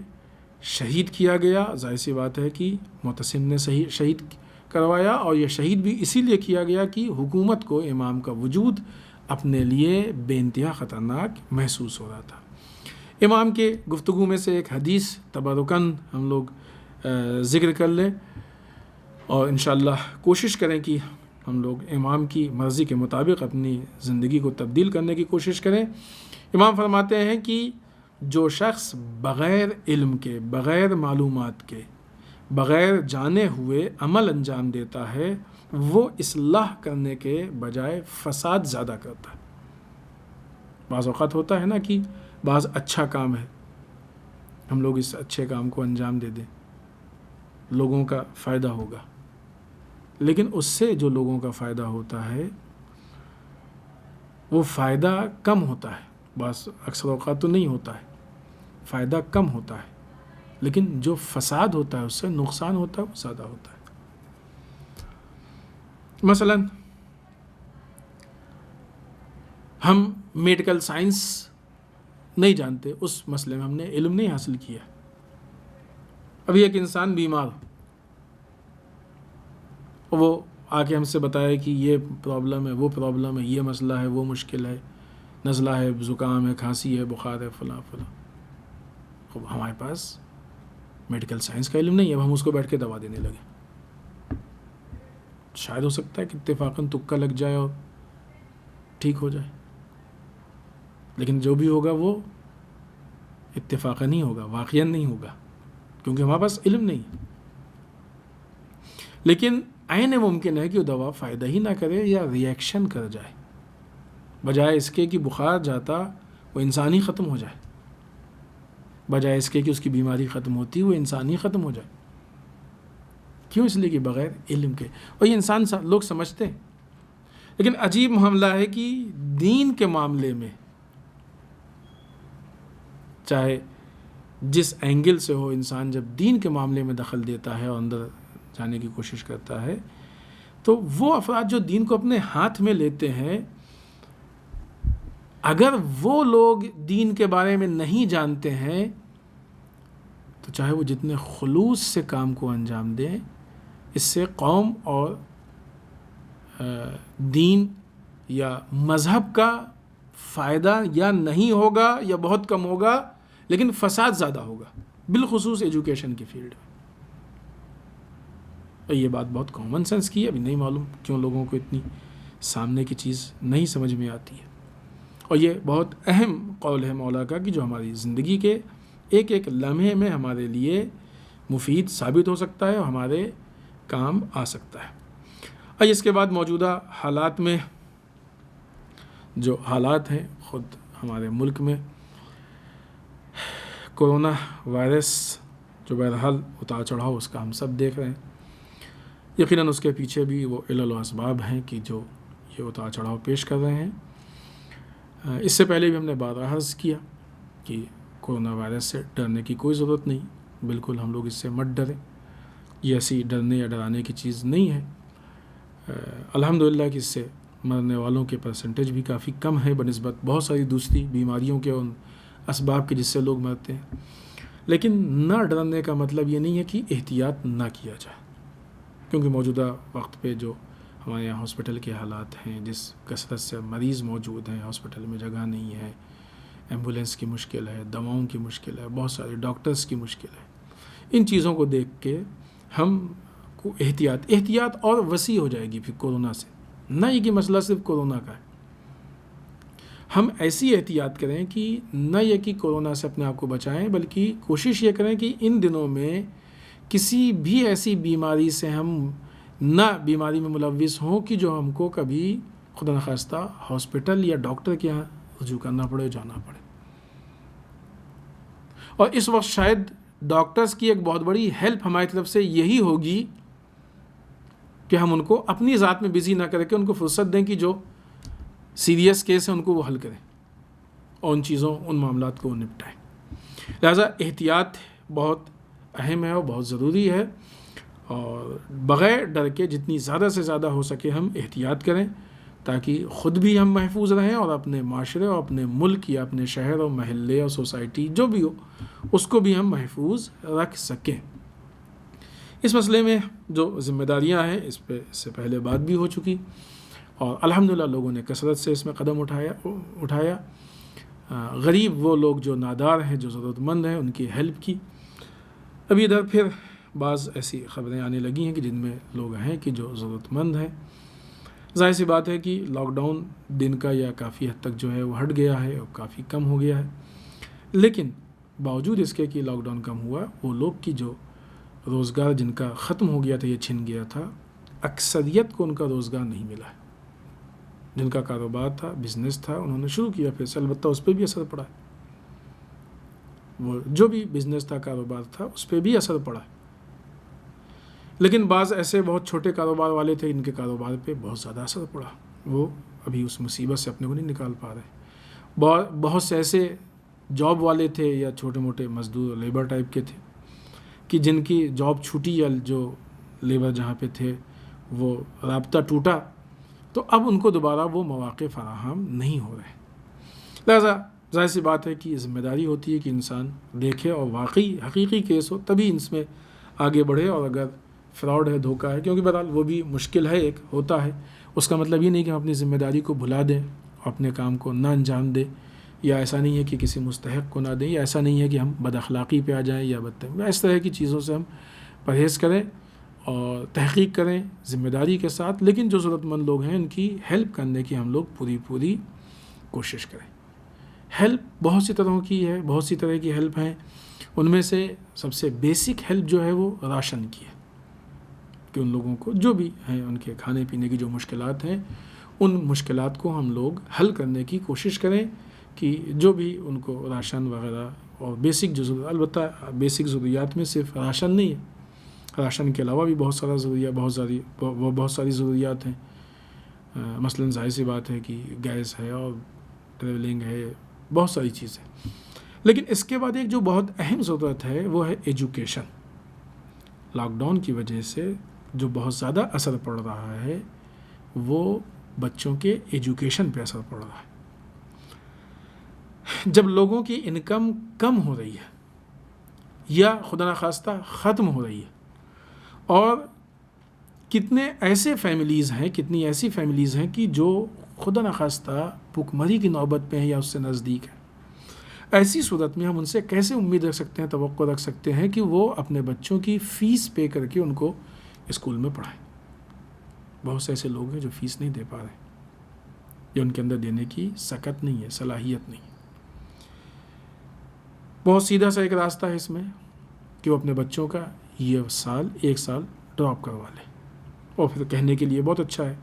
S1: شہید کیا گیا. ظاہر سی بات ہے کہ معتصم نے شہید کروایا، اور یہ شہید بھی اسی لیے کیا گیا کہ حکومت کو امام کا وجود اپنے لیے بے انتہا خطرناک محسوس ہو رہا تھا. امام کے گفتگو میں سے ایک حدیث تبرکاً ہم لوگ ذکر کر لیں اور انشاءاللہ کوشش کریں کہ ہم لوگ امام کی مرضی کے مطابق اپنی زندگی کو تبدیل کرنے کی کوشش کریں۔ امام فرماتے ہیں کہ جو شخص بغیر علم کے، بغیر معلومات کے، بغیر جانے ہوئے عمل انجام دیتا ہے وہ اصلاح کرنے کے بجائے فساد زیادہ کرتا ہے۔ بعض اوقات ہوتا ہے نا کہ بعض اچھا کام ہے، ہم لوگ اس اچھے کام کو انجام دے دیں، لوگوں کا فائدہ ہوگا، لیکن اس سے جو لوگوں کا فائدہ ہوتا ہے وہ فائدہ کم ہوتا ہے، بعض اکثر اوقات تو نہیں ہوتا ہے، فائدہ کم ہوتا ہے، لیکن جو فساد ہوتا ہے اس سے نقصان ہوتا ہے وہ زیادہ ہوتا ہے۔ مثلا ہم میڈیکل سائنس نہیں جانتے، اس مسئلے میں ہم نے علم نہیں حاصل کیا، ابھی ایک انسان بیمار ہو، وہ آ کے ہم سے بتائے کہ یہ پرابلم ہے، وہ پرابلم ہے، یہ مسئلہ ہے، وہ مشکل ہے، نزلہ ہے، زکام ہے، کھانسی ہے، بخار ہے، فلاں فلاں۔ اب ہمارے پاس میڈیکل سائنس کا علم نہیں ہے، اب ہم اس کو بیٹھ کے دوا دینے لگے، شاید ہو سکتا ہے کہ اتفاقاً تکا لگ جائے اور ٹھیک ہو جائے، لیکن جو بھی ہوگا وہ اتفاقاً نہیں ہوگا، واقعاً نہیں ہوگا، کیونکہ ہمارے پاس علم نہیں ہے۔ لیکن عین ممکن ہے کہ وہ دوا فائدہ ہی نہ کرے یا ری ایکشن کر جائے، بجائے اس کے کہ بخار جاتا وہ انسان ہی ختم ہو جائے، بجائے اس کے کہ اس کی بیماری ختم ہوتی وہ انسان ہی ختم ہو جائے۔ کیوں؟ اس لیے کہ بغیر علم کے، اور یہ انسان لوگ سمجھتے ہیں، لیکن عجیب معاملہ ہے کہ دین کے معاملے میں چاہے جس اینگل سے ہو، انسان جب دین کے معاملے میں دخل دیتا ہے اور اندر جانے کی کوشش کرتا ہے تو وہ افراد جو دین کو اپنے ہاتھ میں لیتے ہیں، اگر وہ لوگ دین کے بارے میں نہیں جانتے ہیں تو چاہے وہ جتنے خلوص سے کام کو انجام دیں، اس سے قوم اور دین یا مذہب کا فائدہ یا نہیں ہوگا یا بہت کم ہوگا، لیکن فساد زیادہ ہوگا، بالخصوص ایجوکیشن کی فیلڈ میں۔ یہ بات بہت کامن سینس کی ہے، ابھی نہیں معلوم کیوں لوگوں کو اتنی سامنے کی چیز نہیں سمجھ میں آتی ہے، اور یہ بہت اہم قول ہے مولا کا کہ جو ہماری زندگی کے ایک ایک لمحے میں ہمارے لیے مفید ثابت ہو سکتا ہے اور ہمارے کام آ سکتا ہے۔ اور اس کے بعد موجودہ حالات میں جو حالات ہیں خود ہمارے ملک میں، کورونا وائرس جو بہرحال اتار چڑھاؤ اس کا ہم سب دیکھ رہے ہیں، یقیناً اس کے پیچھے بھی وہ علل و اسباب ہیں کہ جو یہ اتار چڑھاؤ پیش کر رہے ہیں۔ اس سے پہلے بھی ہم نے بارہا عرض کیا کہ کورونا وائرس سے ڈرنے کی کوئی ضرورت نہیں، بالکل ہم لوگ اس سے مت ڈریں، یہ ایسی ڈرنے یا ڈرانے کی چیز نہیں ہے۔ الحمدللہ کہ اس سے مرنے والوں کے پرسنٹیج بھی کافی کم ہے بنسبت بہت ساری دوسری بیماریوں کے ان اسباب کے جس سے لوگ مرتے ہیں، لیکن نہ ڈرنے کا مطلب یہ نہیں ہے کہ احتیاط نہ کیا جائے، کیونکہ موجودہ وقت پہ جو ہمارے یہاں ہاسپٹل کے حالات ہیں، جس کثرت سے مریض موجود ہیں، ہاسپٹل میں جگہ نہیں ہے، ایمبولینس کی مشکل ہے، دواؤں کی مشکل ہے، بہت سارے ڈاکٹرز کی مشکل ہے، ان چیزوں کو دیکھ کے ہم کو احتیاط اور وسیع ہو جائے گی پھر کورونا سے، نہ یہ کہ مسئلہ صرف کورونا کا ہے۔ ہم ایسی احتیاط کریں کہ نہ یہ کہ کورونا سے اپنے آپ کو بچائیں، بلکہ کوشش یہ کریں کہ ان دنوں میں کسی بھی ایسی بیماری سے ہم نہ بیماری میں ملوث ہوں کہ جو ہم کو کبھی خدا نخواستہ ہاسپٹل یا ڈاکٹر کے یہاں رجوع کرنا پڑے، جانا پڑے۔ اور اس وقت شاید ڈاکٹرز کی ایک بہت بڑی ہیلپ ہماری طرف سے یہی ہوگی کہ ہم ان کو اپنی ذات میں بزی نہ کر کے ان کو فرصت دیں کہ جو سیریس کیس ہیں ان کو وہ حل کریں اور ان چیزوں، ان معاملات کو وہ نپٹائیں۔ لہٰذا احتیاط بہت اہم ہے اور بہت ضروری ہے، اور بغیر ڈر کے جتنی زیادہ سے زیادہ ہو سکے ہم احتیاط کریں تاکہ خود بھی ہم محفوظ رہیں اور اپنے معاشرے اور اپنے ملک یا اپنے شہر اور محلے اور سوسائٹی جو بھی ہو اس کو بھی ہم محفوظ رکھ سکیں۔ اس مسئلے میں جو ذمہ داریاں ہیں اس سے پہلے بات بھی ہو چکی، اور الحمدللہ لوگوں نے کثرت سے اس میں قدم اٹھایا، غریب وہ لوگ جو نادار ہیں، جو ضرورت مند ہیں، ان کی ہیلپ کی۔ ابھی ادھر پھر بعض ایسی خبریں آنے لگی ہیں کہ جن میں لوگ ہیں کہ جو ضرورت مند ہیں۔ ظاہر سی بات ہے کہ لاک ڈاؤن دن کا یا کافی حد تک جو ہے وہ ہٹ گیا ہے اور کافی کم ہو گیا ہے، لیکن باوجود اس کے کہ لاک ڈاؤن کم ہوا، وہ لوگ کی جو روزگار جن کا ختم ہو گیا تھا، یہ چھن گیا تھا، اکثریت کو ان کا روزگار نہیں ملا ہے۔ جن کا کاروبار تھا، بزنس تھا، انہوں نے شروع کیا پھر سے، البتہ اس پہ بھی اثر پڑا ہے۔ وہ جو بھی بزنس تھا، کاروبار تھا، اس پہ بھی اثر پڑا ہے۔ لیکن بعض ایسے بہت چھوٹے کاروبار والے تھے، ان کے کاروبار پہ بہت زیادہ اثر پڑا، وہ ابھی اس مصیبت سے اپنے کو نہیں نکال پا رہے۔ بہت سے ایسے جاب والے تھے یا چھوٹے موٹے مزدور لیبر ٹائپ کے تھے کہ جن کی جاب چھوٹی یا جو لیبر جہاں پہ تھے وہ رابطہ ٹوٹا، تو اب ان کو دوبارہ وہ مواقع فراہم نہیں ہو رہے۔ لہذا ظاہر سی بات ہے کہ یہ ذمہ داری ہوتی ہے کہ انسان دیکھے اور واقعی حقیقی کیس ہو تبھی اس میں آگے بڑھے، اور اگر فراڈ ہے، دھوکہ ہے، کیونکہ بہرحال وہ بھی مشکل ہے، ایک ہوتا ہے، اس کا مطلب یہ نہیں کہ ہم اپنی ذمہ داری کو بھلا دیں، اپنے کام کو نہ انجام دیں، یا ایسا نہیں ہے کہ کسی مستحق کو نہ دیں، یا ایسا نہیں ہے کہ ہم بد اخلاقی پہ آ جائیں یا بدتمیزی، اس طرح کی چیزوں سے ہم پرہیز کریں اور تحقیق کریں ذمہ داری کے ساتھ، لیکن جو ضرورت مند لوگ ہیں ان کی ہیلپ کرنے کی ہم لوگ پوری کوشش کریں۔ ہیلپ بہت سی طرح کی ہے، بہت سی طرح کی ہیلپ ہیں، ان میں سے سب سے بیسک ہیلپ جو ہے وہ راشن کی ہے، کہ ان لوگوں کو جو بھی ہیں ان کے کھانے پینے کی جو مشکلات ہیں، ان مشکلات کو ہم لوگ حل کرنے کی کوشش کریں، کہ جو بھی ان کو راشن وغیرہ اور بیسک جو البتہ بیسک ضروریات میں صرف راشن نہیں ہے، راشن کے علاوہ بھی بہت ساری ضروریات ہیں، مثلاً ظاہر سی بات ہے کہ گیس ہے اور ٹریولنگ ہے، بہت ساری چیزیں۔ لیکن اس کے بعد ایک جو بہت اہم ضرورت ہے وہ ہے ایجوکیشن۔ لاک ڈاؤن کی وجہ سے جو بہت زیادہ اثر پڑ رہا ہے وہ بچوں کے ایجوکیشن پہ اثر پڑ رہا ہے۔ جب لوگوں کی انکم کم ہو رہی ہے یا خدا نخواستہ ختم ہو رہی ہے، اور کتنی ایسی فیملیز ہیں کہ جو خدا نخواستہ بھوکمری کی نوبت پہ ہیں یا اس سے نزدیک ہے، ایسی صورت میں ہم ان سے کیسے امید رکھ سکتے ہیں، توقع رکھ سکتے ہیں کہ وہ اپنے بچوں کی فیس پے کر کے ان کو اسکول میں پڑھائیں؟ بہت سے ایسے لوگ ہیں جو فیس نہیں دے پا رہے، یا ان کے اندر دینے کی سکت نہیں ہے، صلاحیت نہیں ہے۔ بہت سیدھا سا ایک راستہ ہے اس میں کہ وہ اپنے بچوں کا یہ ایک سال ڈراپ کروا لیں، اور پھر کہنے کے لیے بہت اچھا ہے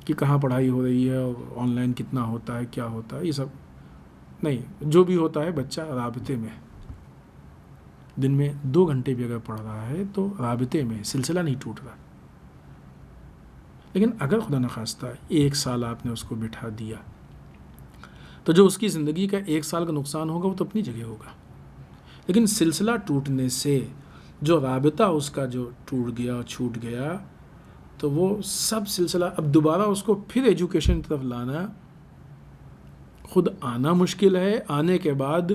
S1: کہ کہاں پڑھائی ہو رہی ہے اور آن لائن کتنا ہوتا ہے، کیا ہوتا ہے، یہ سب نہیں، جو بھی ہوتا ہے بچہ رابطے میں، دن میں 2 گھنٹے بھی اگر پڑھ رہا ہے تو رابطے میں، سلسلہ نہیں ٹوٹ رہا۔ لیکن اگر خدا نخواستہ 1 سال آپ نے اس کو بٹھا دیا تو جو اس کی زندگی کا 1 سال کا نقصان ہوگا وہ تو اپنی جگہ ہوگا، لیکن سلسلہ ٹوٹنے سے جو رابطہ اس کا جو ٹوٹ گیا اور چھوٹ گیا، تو وہ سب سلسلہ اب دوبارہ اس کو پھر ایجوکیشن کی طرف لانا، خود آنا مشکل ہے، آنے کے بعد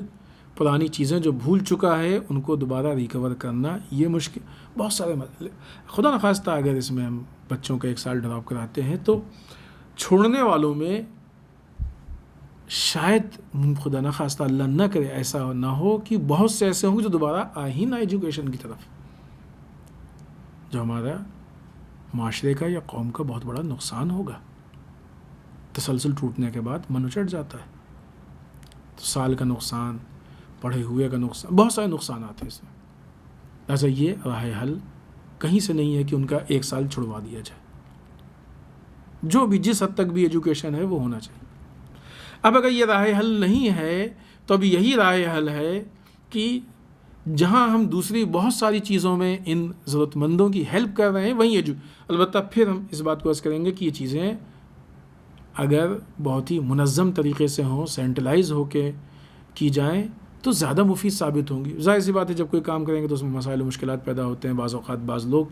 S1: پرانی چیزیں جو بھول چکا ہے ان کو دوبارہ ریکور کرنا یہ مشکل، بہت سارے مسئلے۔ خدا نخواستہ اگر اس میں ہم بچوں کا 1 سال ڈراپ کراتے ہیں تو چھوڑنے والوں میں شاید خدا نخواستہ اللہ نہ کرے ایسا نہ ہو کہ بہت سے ایسے ہوں گے جو دوبارہ آ ہی نہ ایجوکیشن کی طرف، جو ہمارا معاشرے کا یا قوم کا بہت بڑا نقصان ہوگا۔ تسلسل ٹوٹنے کے بعد من اچٹ جاتا ہے، تو سال کا نقصان، پڑھے ہوئے کا نقصان، بہت سارے نقصانات ہیں اس میں۔ لہٰذا یہ راہ حل کہیں سے نہیں ہے کہ ان کا 1 سال چھڑوا دیا جائے، جو بھی جس حد تک بھی ایجوکیشن ہے وہ ہونا چاہیے۔ اب اگر یہ راہ حل نہیں ہے تو اب یہی راہ حل ہے کہ جہاں ہم دوسری بہت ساری چیزوں میں ان ضرورت مندوں کی ہیلپ کر رہے ہیں وہیں البتہ پھر ہم اس بات کو عرض کریں گے کہ یہ چیزیں اگر بہت ہی منظم طریقے سے ہوں، سینٹرلائز ہو کے کی جائیں تو زیادہ مفید ثابت ہوں گی۔ ظاہر سی بات ہے جب کوئی کام کریں گے تو اس میں مسائل و مشکلات پیدا ہوتے ہیں، بعض اوقات بعض لوگ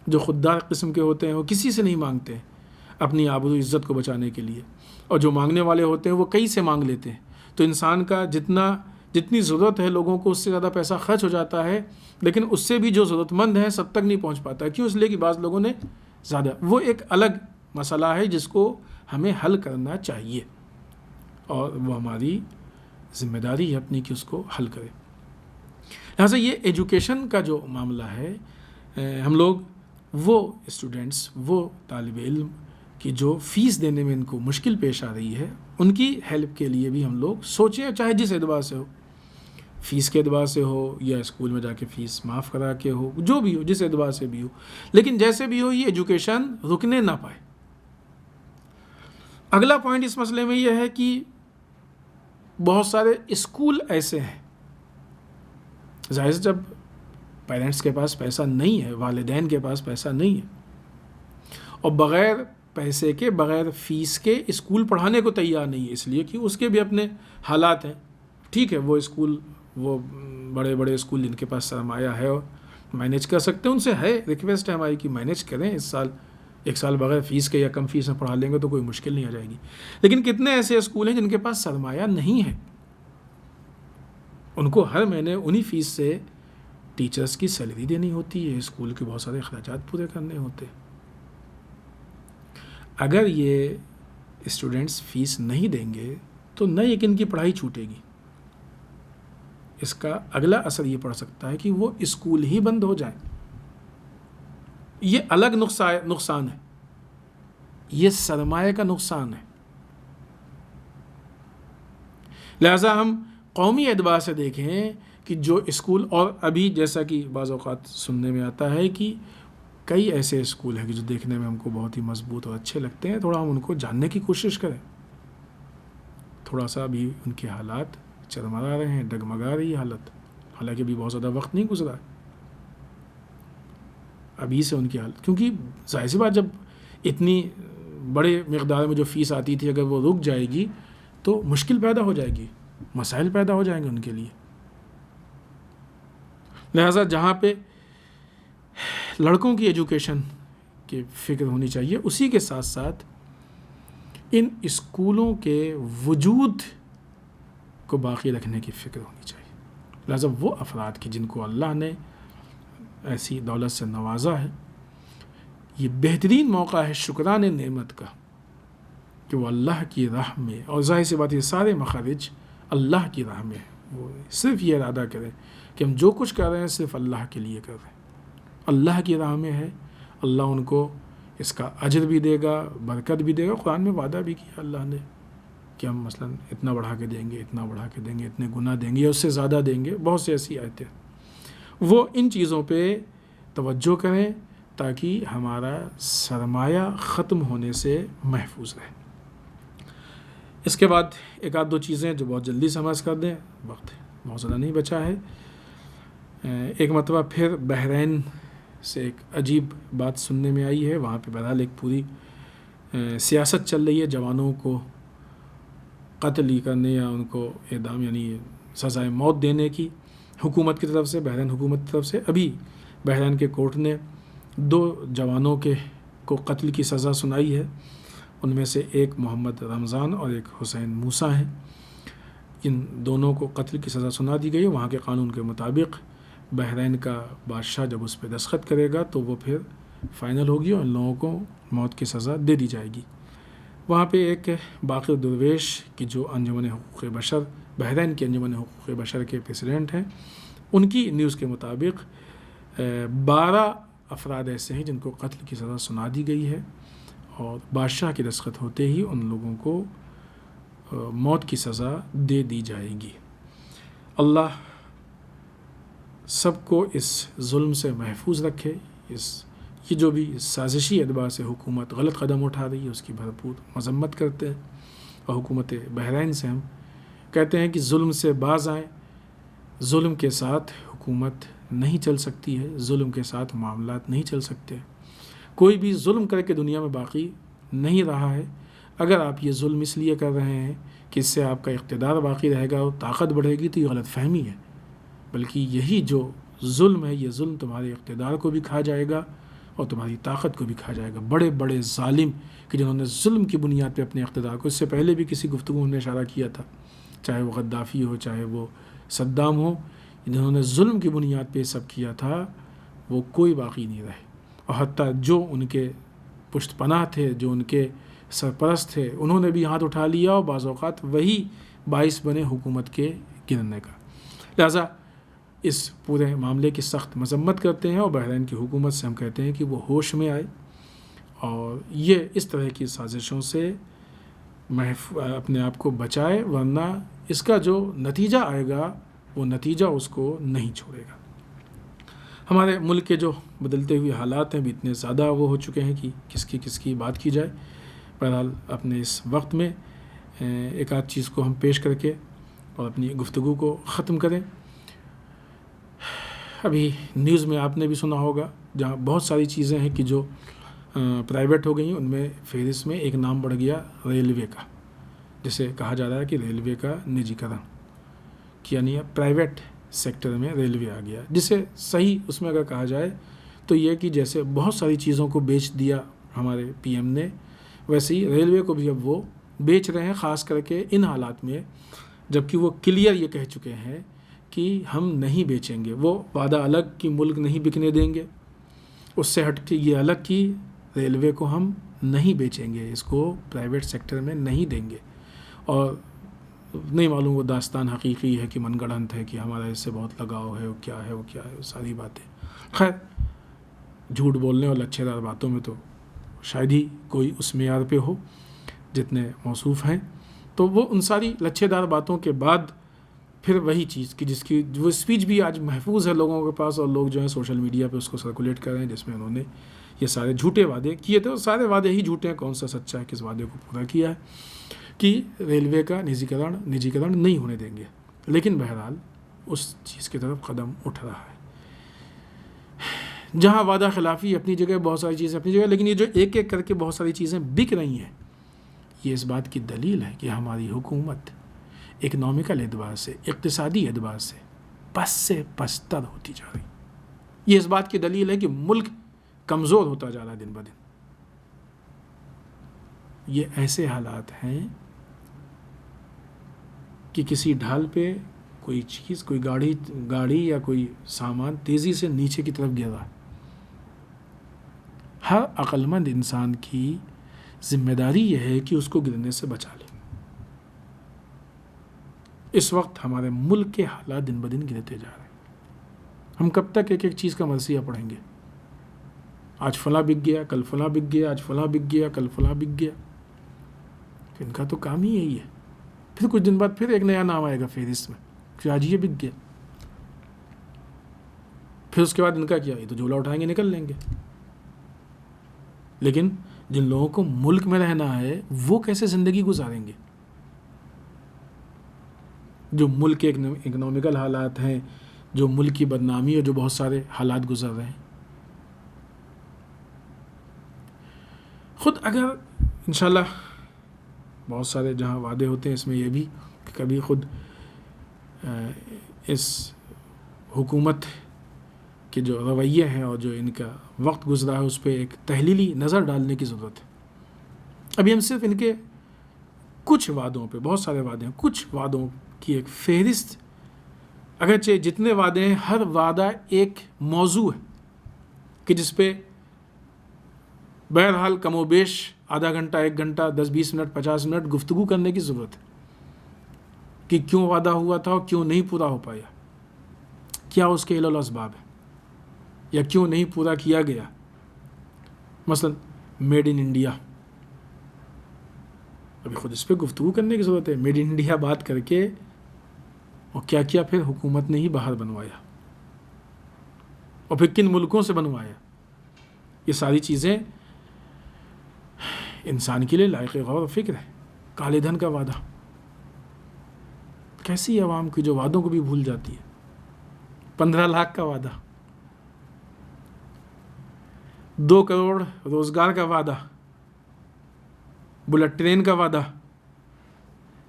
S1: جو خوددار قسم کے ہوتے ہیں وہ کسی سے نہیں مانگتے ہیں اپنی آبرو و عزت کو بچانے کے لیے، اور جو مانگنے والے ہوتے ہیں وہ کئی سے مانگ لیتے ہیں، تو انسان کا جتنی ضرورت ہے لوگوں کو اس سے زیادہ پیسہ خرچ ہو جاتا ہے، لیکن اس سے بھی جو ضرورت مند ہے سب تک نہیں پہنچ پاتا ہے۔ کیوں؟ اس لیے کہ بعض لوگوں نے زیادہ، وہ ایک الگ مسئلہ ہے جس کو ہمیں حل کرنا چاہیے، اور وہ ہماری ذمہ داری ہے اپنی کہ اس کو حل کرے. لہٰذا یہ ایجوکیشن کا جو معاملہ ہے، ہم لوگ وہ اسٹوڈنٹس، وہ طالب علم کہ جو فیس دینے میں ان کو مشکل پیش آ رہی ہے، ان کی ہیلپ کے لیے بھی ہم لوگ سوچیں، چاہے جس اعتبار سے ہو، فیس کے اعتبار سے ہو یا اسکول میں جا کے فیس معاف کرا کے ہو، جو بھی ہو، جس اعتبار سے بھی ہو، لیکن جیسے بھی ہو یہ ایجوکیشن رکنے نہ پائے. اگلا پوائنٹ اس مسئلے میں یہ ہے کہ بہت سارے اسکول ایسے ہیں، ظاہر سے جب پیرنٹس کے پاس پیسہ نہیں ہے، والدین کے پاس پیسہ نہیں ہے، اور بغیر پیسے کے، بغیر فیس کے اسکول پڑھانے کو تیار نہیں ہے، اس لیے کہ اس کے بھی اپنے حالات ہیں. ٹھیک ہے، وہ اسکول، وہ بڑے بڑے اسکول جن کے پاس سرمایہ ہے اور مینیج کر سکتے ہیں، ان سے ہے ریکویسٹ ہے ہماری کہ مینیج کریں، اس سال ایک سال بغیر فیس کے یا کم فیس میں پڑھا لیں گے تو کوئی مشکل نہیں آ جائے گی. لیکن کتنے ایسے اسکول ہیں جن کے پاس سرمایہ نہیں ہے، ان کو ہر مہینے انہی فیس سے ٹیچرز کی سیلری دینی ہوتی ہے، اسکول کے بہت سارے اخراجات پورے کرنے ہوتے ہیں. اگر یہ اسٹوڈنٹس فیس نہیں دیں گے تو نہ ایک ان کی پڑھائی چھوٹے گی، اس کا اگلا اثر یہ پڑ سکتا ہے کہ وہ اسکول ہی بند ہو جائیں. یہ الگ نقصان ہے، یہ سرمایہ کا نقصان ہے. لہذا ہم قومی اعتبار سے دیکھیں کہ جو اسکول، اور ابھی جیسا کہ بعض اوقات سننے میں آتا ہے کہ کئی ایسے اسکول ہیں کہ جو دیکھنے میں ہم کو بہت ہی مضبوط اور اچھے لگتے ہیں، تھوڑا ہم ان کو جاننے کی کوشش کریں. تھوڑا سا بھی ان کے حالات چرمرا رہے ہیں، ڈگمگا رہی حالت، حالانکہ بھی بہت زیادہ وقت نہیں گزرا ہے ابھی سے ان کی حالت. کیونکہ ظاہر سی بات، جب اتنی بڑے مقدار میں جو فیس آتی تھی اگر وہ رک جائے گی تو مشکل پیدا ہو جائے گی، مسائل پیدا ہو جائیں گے ان کے لیے. لہٰذا جہاں پہ لڑکوں کی ایجوکیشن کی فکر ہونی چاہیے، اسی کے ساتھ ساتھ ان اسکولوں کے وجود کو باقی رکھنے کی فکر ہونی چاہیے. لہٰذا وہ افراد کی جن کو اللہ نے ایسی دولت سے نوازا ہے، یہ بہترین موقع ہے شکران نعمت کا کہ وہ اللہ کی راہ میں، اور ظاہر سی بات یہ سارے مخارج اللہ کی راہ میں ہے، وہ صرف یہ ارادہ کریں کہ ہم جو کچھ کر رہے ہیں صرف اللہ کے لیے کر رہے ہیں، اللہ کی راہ میں ہے. اللہ ان کو اس کا اجر بھی دے گا، برکت بھی دے گا. قرآن میں وعدہ بھی کیا اللہ نے کہ ہم مثلا اتنا بڑھا کے دیں گے، اتنا بڑھا کے دیں گے، اتنے گنا دیں گے یا اس سے زیادہ دیں گے. بہت سی ایسی آیتیں. وہ ان چیزوں پہ توجہ کریں تاکہ ہمارا سرمایہ ختم ہونے سے محفوظ رہے. اس کے بعد ایک آدھ دو چیزیں جو بہت جلدی سمجھ کر دیں، وقت بہت زیادہ نہیں بچا ہے. ایک مرتبہ پھر بحرین سے ایک عجیب بات سننے میں آئی ہے. وہاں پہ بہرحال ایک پوری سیاست چل رہی ہے جوانوں کو قتل کرنے یا ان کو اعدام یعنی سزائے موت دینے کی، حکومت کی طرف سے، بحرین حکومت کی طرف سے. ابھی بحرین کے کورٹ نے 2 جوانوں کو قتل کی سزا سنائی ہے. ان میں سے ایک محمد رمضان اور ایک حسین موسیٰ ہیں. ان دونوں کو قتل کی سزا سنا دی گئی. وہاں کے قانون کے مطابق بحرین کا بادشاہ جب اس پہ دستخط کرے گا تو وہ پھر فائنل ہوگی اور ان لوگوں کو موت کی سزا دے دی جائے گی. وہاں پہ ایک باقر درویش کی جو انجمن حقوق بشر، بحرین کے انجمن حقوق بشر کے پریزیڈنٹ ہیں، ان کی نیوز کے مطابق 12 افراد ایسے ہیں جن کو قتل کی سزا سنا دی گئی ہے، اور بادشاہ کے دستخط ہوتے ہی ان لوگوں کو موت کی سزا دے دی جائے گی. اللہ سب کو اس ظلم سے محفوظ رکھے. یہ جو بھی سازشی اعتبار سے حکومت غلط قدم اٹھا رہی ہے اس کی بھرپور مذمت کرتے ہیں، اور حکومت بحرین سے ہم کہتے ہیں کہ ظلم سے باز آئیں. ظلم کے ساتھ حکومت نہیں چل سکتی ہے، ظلم کے ساتھ معاملات نہیں چل سکتے. کوئی بھی ظلم کر کے دنیا میں باقی نہیں رہا ہے. اگر آپ یہ ظلم اس لیے کر رہے ہیں کہ اس سے آپ کا اقتدار باقی رہے گا اور طاقت بڑھے گی تو یہ غلط فہمی ہے، بلکہ یہی جو ظلم ہے یہ ظلم تمہارے اقتدار کو بھی کھا جائے گا اور تمہاری طاقت کو بھی کھا جائے گا. بڑے بڑے ظالم کہ جنہوں نے ظلم کی بنیاد پہ اپنے اقتدار کو، اس سے پہلے بھی کسی گفتگو نے اشارہ کیا تھا، چاہے وہ غدافی ہو چاہے وہ صدام ہو، جنہوں نے ظلم کی بنیاد پہ سب کیا تھا وہ کوئی باقی نہیں رہے. اور حتیٰ جو ان کے پشت پناہ تھے، جو ان کے سرپرست تھے، انہوں نے بھی ہاتھ اٹھا لیا، اور بعض اوقات وہی باعث بنے حکومت کے گرنے کا۔ لہٰذا اس پورے معاملے کی سخت مذمت کرتے ہیں اور بحرین کی حکومت سے ہم کہتے ہیں کہ وہ ہوش میں آئے اور یہ اس طرح کی سازشوں سے اپنے آپ کو بچائے، ورنہ اس کا جو نتیجہ آئے گا وہ نتیجہ اس کو نہیں چھوڑے گا۔ ہمارے ملک کے جو بدلتے ہوئے حالات ہیں بھی اتنے زیادہ وہ ہو چکے ہیں کہ کس کی بات کی جائے۔ بہرحال اپنے اس وقت میں ایک آدھ چیز کو ہم پیش کر کے اور اپنی گفتگو کو ختم کریں۔ ابھی نیوز میں آپ نے بھی سنا ہوگا جہاں بہت ساری چیزیں ہیں کہ جو پرائیویٹ ہو گئی، ان میں فہرست میں ایک نام بڑھ گیا ریلوے کا، جسے کہا جا رہا ہے کہ ریلوے کا نجی کرن، یعنی پرائیویٹ سیکٹر میں ریلوے آ گیا، جسے صحیح اس میں اگر کہا جائے تو یہ کہ جیسے بہت ساری چیزوں کو بیچ دیا ہمارے پی ایم نے، ویسے ہی ریلوے کو بھی اب وہ بیچ رہے ہیں، خاص کر کے ان حالات میں جبکہ وہ کلیئر یہ کہہ چکے ہیں کہ ہم نہیں بیچیں گے۔ وہ وعدہ الگ کہ ملک نہیں بکنے دیں گے، اس سے ہٹ کے یہ الگ کہ ریلوے کو ہم نہیں بیچیں گے، اس کو پرائیویٹ سیکٹر میں نہیں دیں گے۔ اور نہیں معلوم وہ داستان حقیقی ہے کہ من گڑھنت ہے کہ ہمارا اس سے بہت لگاؤ ہے، وہ کیا ہے وہ ساری باتیں۔ خیر، جھوٹ بولنے اور لچھے دار باتوں میں تو شاید ہی کوئی اس معیار پہ ہو جتنے موصوف ہیں، تو وہ ان ساری لچھے دار باتوں کے بعد پھر وہی چیز کہ جس کی وہ اسپیچ بھی آج محفوظ ہے لوگوں کے پاس، اور لوگ جو ہیں سوشل میڈیا پہ اس کو سرکولیٹ کر رہے ہیں، جس میں انہوں نے یہ سارے جھوٹے وعدے کیے تھے، اور سارے وعدے ہی جھوٹے ہیں، کون سا سچا ہے، کس وعدے کو پورا کیا ہے، کہ ریلوے کا نجی کرن نہیں ہونے دیں گے۔ لیکن بہرحال اس چیز کی طرف قدم اٹھ رہا ہے، جہاں وعدہ خلافی اپنی جگہ، بہت ساری چیزیں اپنی جگہ، لیکن یہ جو ایک ایک کر کے بہت ساری چیزیں بک رہی ہیں، یہ اس بات کی دلیل ہے کہ ہماری حکومت اکنامیکل اعتبار سے، اقتصادی اعتبار سے پس سے پستر ہوتی جا رہی۔ یہ اس بات کی دلیل ہے کہ ملک کمزور ہوتا جا رہا ہے دن بدن۔ یہ ایسے حالات ہیں کہ کسی ڈھال پہ کوئی چیز، کوئی گاڑی یا کوئی سامان تیزی سے نیچے کی طرف گر رہا ہے۔ ہر عقل مند انسان کی ذمہ داری یہ ہے کہ اس کو گرنے سے بچا لے۔ اس وقت ہمارے ملک کے حالات دن بدن گرتے جا رہے ہیں۔ ہم کب تک ایک ایک چیز کا مرثیہ پڑھیں گے؟ آج فلاں بک گیا، کل فلاں بک گیا، آج فلاں بک گیا، کل فلاں بک گیا۔ ان کا تو کام ہی یہی ہے۔ پھر کچھ دن بعد پھر ایک نیا نام آئے گا فہرست میں کہ آج یہ بک گیا، پھر اس کے بعد ان کا کیا، یہ تو جھولا اٹھائیں گے نکل لیں گے۔ لیکن جن لوگوں کو ملک میں رہنا ہے وہ کیسے زندگی گزاریں گے؟ جو ملک کے اکنامیکل حالات ہیں، جو ملک کی بدنامی اور جو بہت سارے حالات گزر رہے ہیں، خود اگر انشاءاللہ بہت سارے جہاں وعدے ہوتے ہیں، اس میں یہ بھی کہ کبھی خود اس حکومت کے جو رویے ہیں اور جو ان کا وقت گزرا ہے اس پہ ایک تحلیلی نظر ڈالنے کی ضرورت ہے۔ ابھی ہم صرف ان کے کچھ وعدوں پہ، بہت سارے وعدے ہیں، کچھ وعدوں کی ایک فہرست، اگرچہ جتنے وعدے ہیں ہر وعدہ ایک موضوع ہے کہ جس پہ بہرحال کم و بیش آدھا گھنٹہ، 1 گھنٹہ، 10-20 منٹ، 50 منٹ گفتگو کرنے کی ضرورت ہے کہ کیوں وعدہ ہوا تھا اور کیوں نہیں پورا ہو پایا، کیا اس کے علل و اسباب ہیں یا کیوں نہیں پورا کیا گیا۔ مثلا میڈ ان انڈیا، ابھی خود اس پہ گفتگو کرنے کی ضرورت ہے۔ میڈ ان انڈیا بات کر کے اور کیا کیا پھر حکومت نے ہی باہر بنوایا، اور پھر کن ملکوں سے بنوایا، یہ ساری چیزیں انسان کے لیے لائق غور و فکر ہے۔ کالے دھن کا وعدہ، کیسی عوام کی جو وعدوں کو بھی بھول جاتی ہے۔ 15 لاکھ کا وعدہ، 2 کروڑ روزگار کا وعدہ، بلٹ ٹرین کا وعدہ،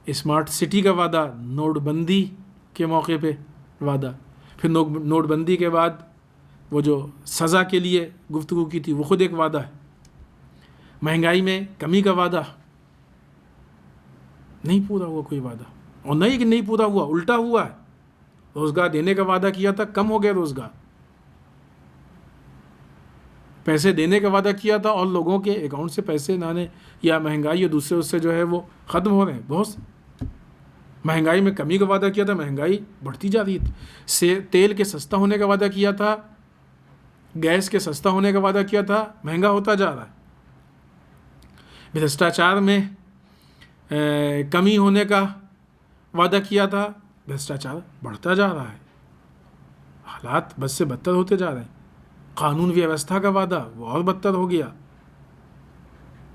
S1: اسمارٹ سٹی کا وعدہ، نوٹ بندی کے موقع پہ وعدہ، پھر نوٹ بندی کے بعد وہ جو سزا کے لیے گفتگو کی تھی وہ خود ایک وعدہ ہے۔ مہنگائی میں کمی کا وعدہ، نہیں پورا ہوا کوئی وعدہ، اور نہیں کہ نہیں پورا ہوا، الٹا ہوا ہے۔ روزگار دینے کا وعدہ کیا تھا، کم ہو گیا روزگار۔ پیسے دینے کا وعدہ کیا تھا اور لوگوں کے اکاؤنٹ سے پیسے نہ آنے، یا مہنگائی یا دوسرے اس سے جو ہے وہ ختم ہو رہے ہیں بہت سے۔ مہنگائی میں کمی کا وعدہ کیا تھا، مہنگائی بڑھتی جا رہی تھی. تیل کے سستا ہونے کا وعدہ کیا تھا، گیس کے سستا ہونے کا وعدہ کیا تھا، مہنگا ہوتا جا رہا ہے. بھرشٹاچار میں کمی ہونے کا وعدہ کیا تھا، بھرشٹاچار بڑھتا جا رہا ہے. حالات بد سے بدتر ہوتے جا رہے ہیں. قانون ویوستھا کا وعدہ وہ اور بدتر ہو گیا.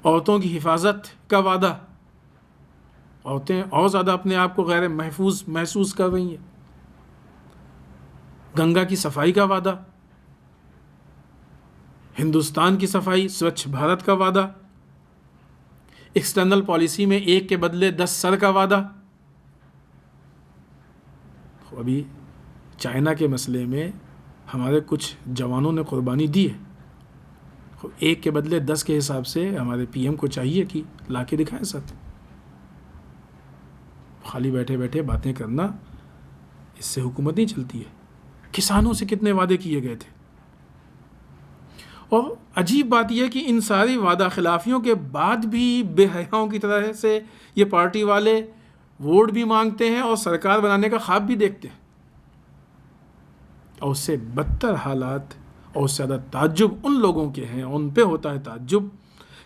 S1: عورتوں کی حفاظت کا وعدہ، عورتیں اور زیادہ اپنے آپ کو غیر محفوظ محسوس کر رہی ہیں. گنگا کی صفائی کا وعدہ، ہندوستان کی صفائی، سوچھ بھارت کا وعدہ، ایکسٹرنل پالیسی میں 1 کے بدلے 10 سر کا وعدہ. ابھی چائنا کے مسئلے میں ہمارے کچھ جوانوں نے قربانی دی ہے. 1 کے بدلے 10 کے حساب سے ہمارے پی ایم کو چاہیے کہ لا کے دکھائیں سر. خالی بیٹھے بیٹھے باتیں کرنا، اس سے حکومت نہیں چلتی ہے. کسانوں سے کتنے وعدے کیے گئے تھے. اور عجیب بات یہ کہ ان ساری وعدہ خلافیوں کے بعد بھی بے حیاؤں کی طرح سے یہ پارٹی والے ووٹ بھی مانگتے ہیں اور سرکار بنانے کا خواب بھی دیکھتے ہیں. اور اس سے بدتر حالات اور اس سے زیادہ تعجب ان لوگوں کے ہیں، ان پہ ہوتا ہے تعجب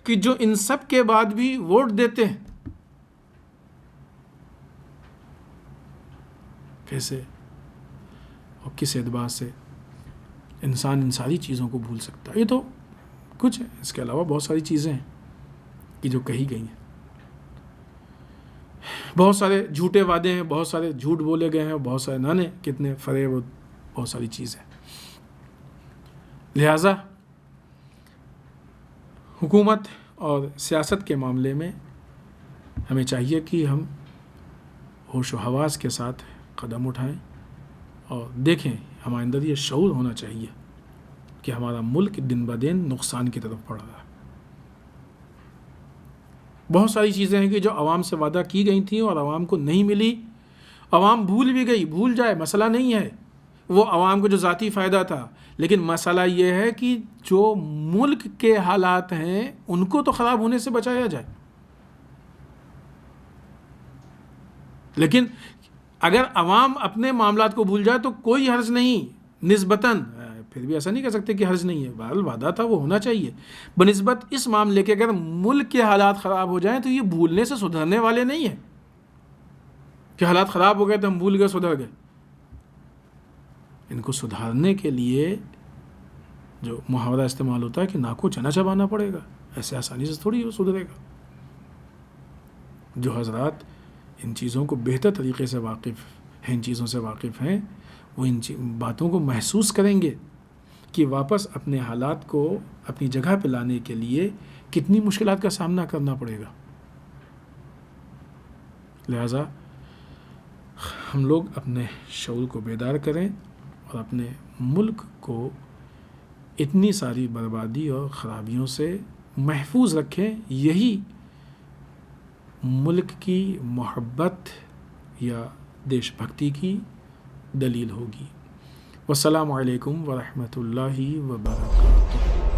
S1: کہ جو ان سب کے بعد بھی ووٹ دیتے ہیں. کیسے اور کس اعتبار سے انسان ان ساری چیزوں کو بھول سکتا ہے؟ یہ تو کچھ ہے، اس کے علاوہ بہت ساری چیزیں ہیں کہ جو کہی گئی ہیں. بہت سارے جھوٹے وعدے ہیں، بہت سارے جھوٹ بولے گئے ہیں، بہت سارے نانے کتنے فریب، بہت ساری چیزیں. لہٰذا حکومت اور سیاست کے معاملے میں ہمیں چاہیے کہ ہم ہوش و حواس کے ساتھ قدم اٹھائیں اور دیکھیں. ہمارے اندر یہ شعور ہونا چاہیے کہ ہمارا ملک دن بدن نقصان کی طرف بڑھ رہا ہے. بہت ساری چیزیں ہیں کہ جو عوام سے وعدہ کی گئی تھیں اور عوام کو نہیں ملی. عوام بھول بھی گئی، بھول جائے مسئلہ نہیں ہے، وہ عوام کو جو ذاتی فائدہ تھا. لیکن مسئلہ یہ ہے کہ جو ملک کے حالات ہیں ان کو تو خراب ہونے سے بچایا جائے. لیکن اگر عوام اپنے معاملات کو بھول جائے تو کوئی حرج نہیں نسبتاً. پھر بھی ایسا نہیں کہہ سکتے کہ حرج نہیں ہے، بہرحال وعدہ تھا وہ ہونا چاہیے. بنسبت اس معاملے کے اگر ملک کے حالات خراب ہو جائیں تو یہ بھولنے سے سدھرنے والے نہیں ہیں کہ حالات خراب ہو گئے تو ہم بھول گئے سدھر گئے. ان کو سدھارنے کے لیے جو محاورہ استعمال ہوتا ہے کہ ناک کو چنا چبانا پڑے گا، ایسے آسانی سے تھوڑی وہ سدھرے گا. جو حضرات ان چیزوں کو بہتر طریقے سے واقف ہیں، ان چیزوں سے واقف ہیں، وہ ان باتوں کو محسوس کریں گے کہ واپس اپنے حالات کو اپنی جگہ پہ لانے کے لیے کتنی مشکلات کا سامنا کرنا پڑے گا. لہٰذا ہم لوگ اپنے شعور کو بیدار کریں اور اپنے ملک کو اتنی ساری بربادی اور خرابیوں سے محفوظ رکھیں. یہی ملک کی محبت یا دیش بھکتی کی دلیل ہوگی. والسلام علیکم ورحمۃ اللہ وبرکاتہ.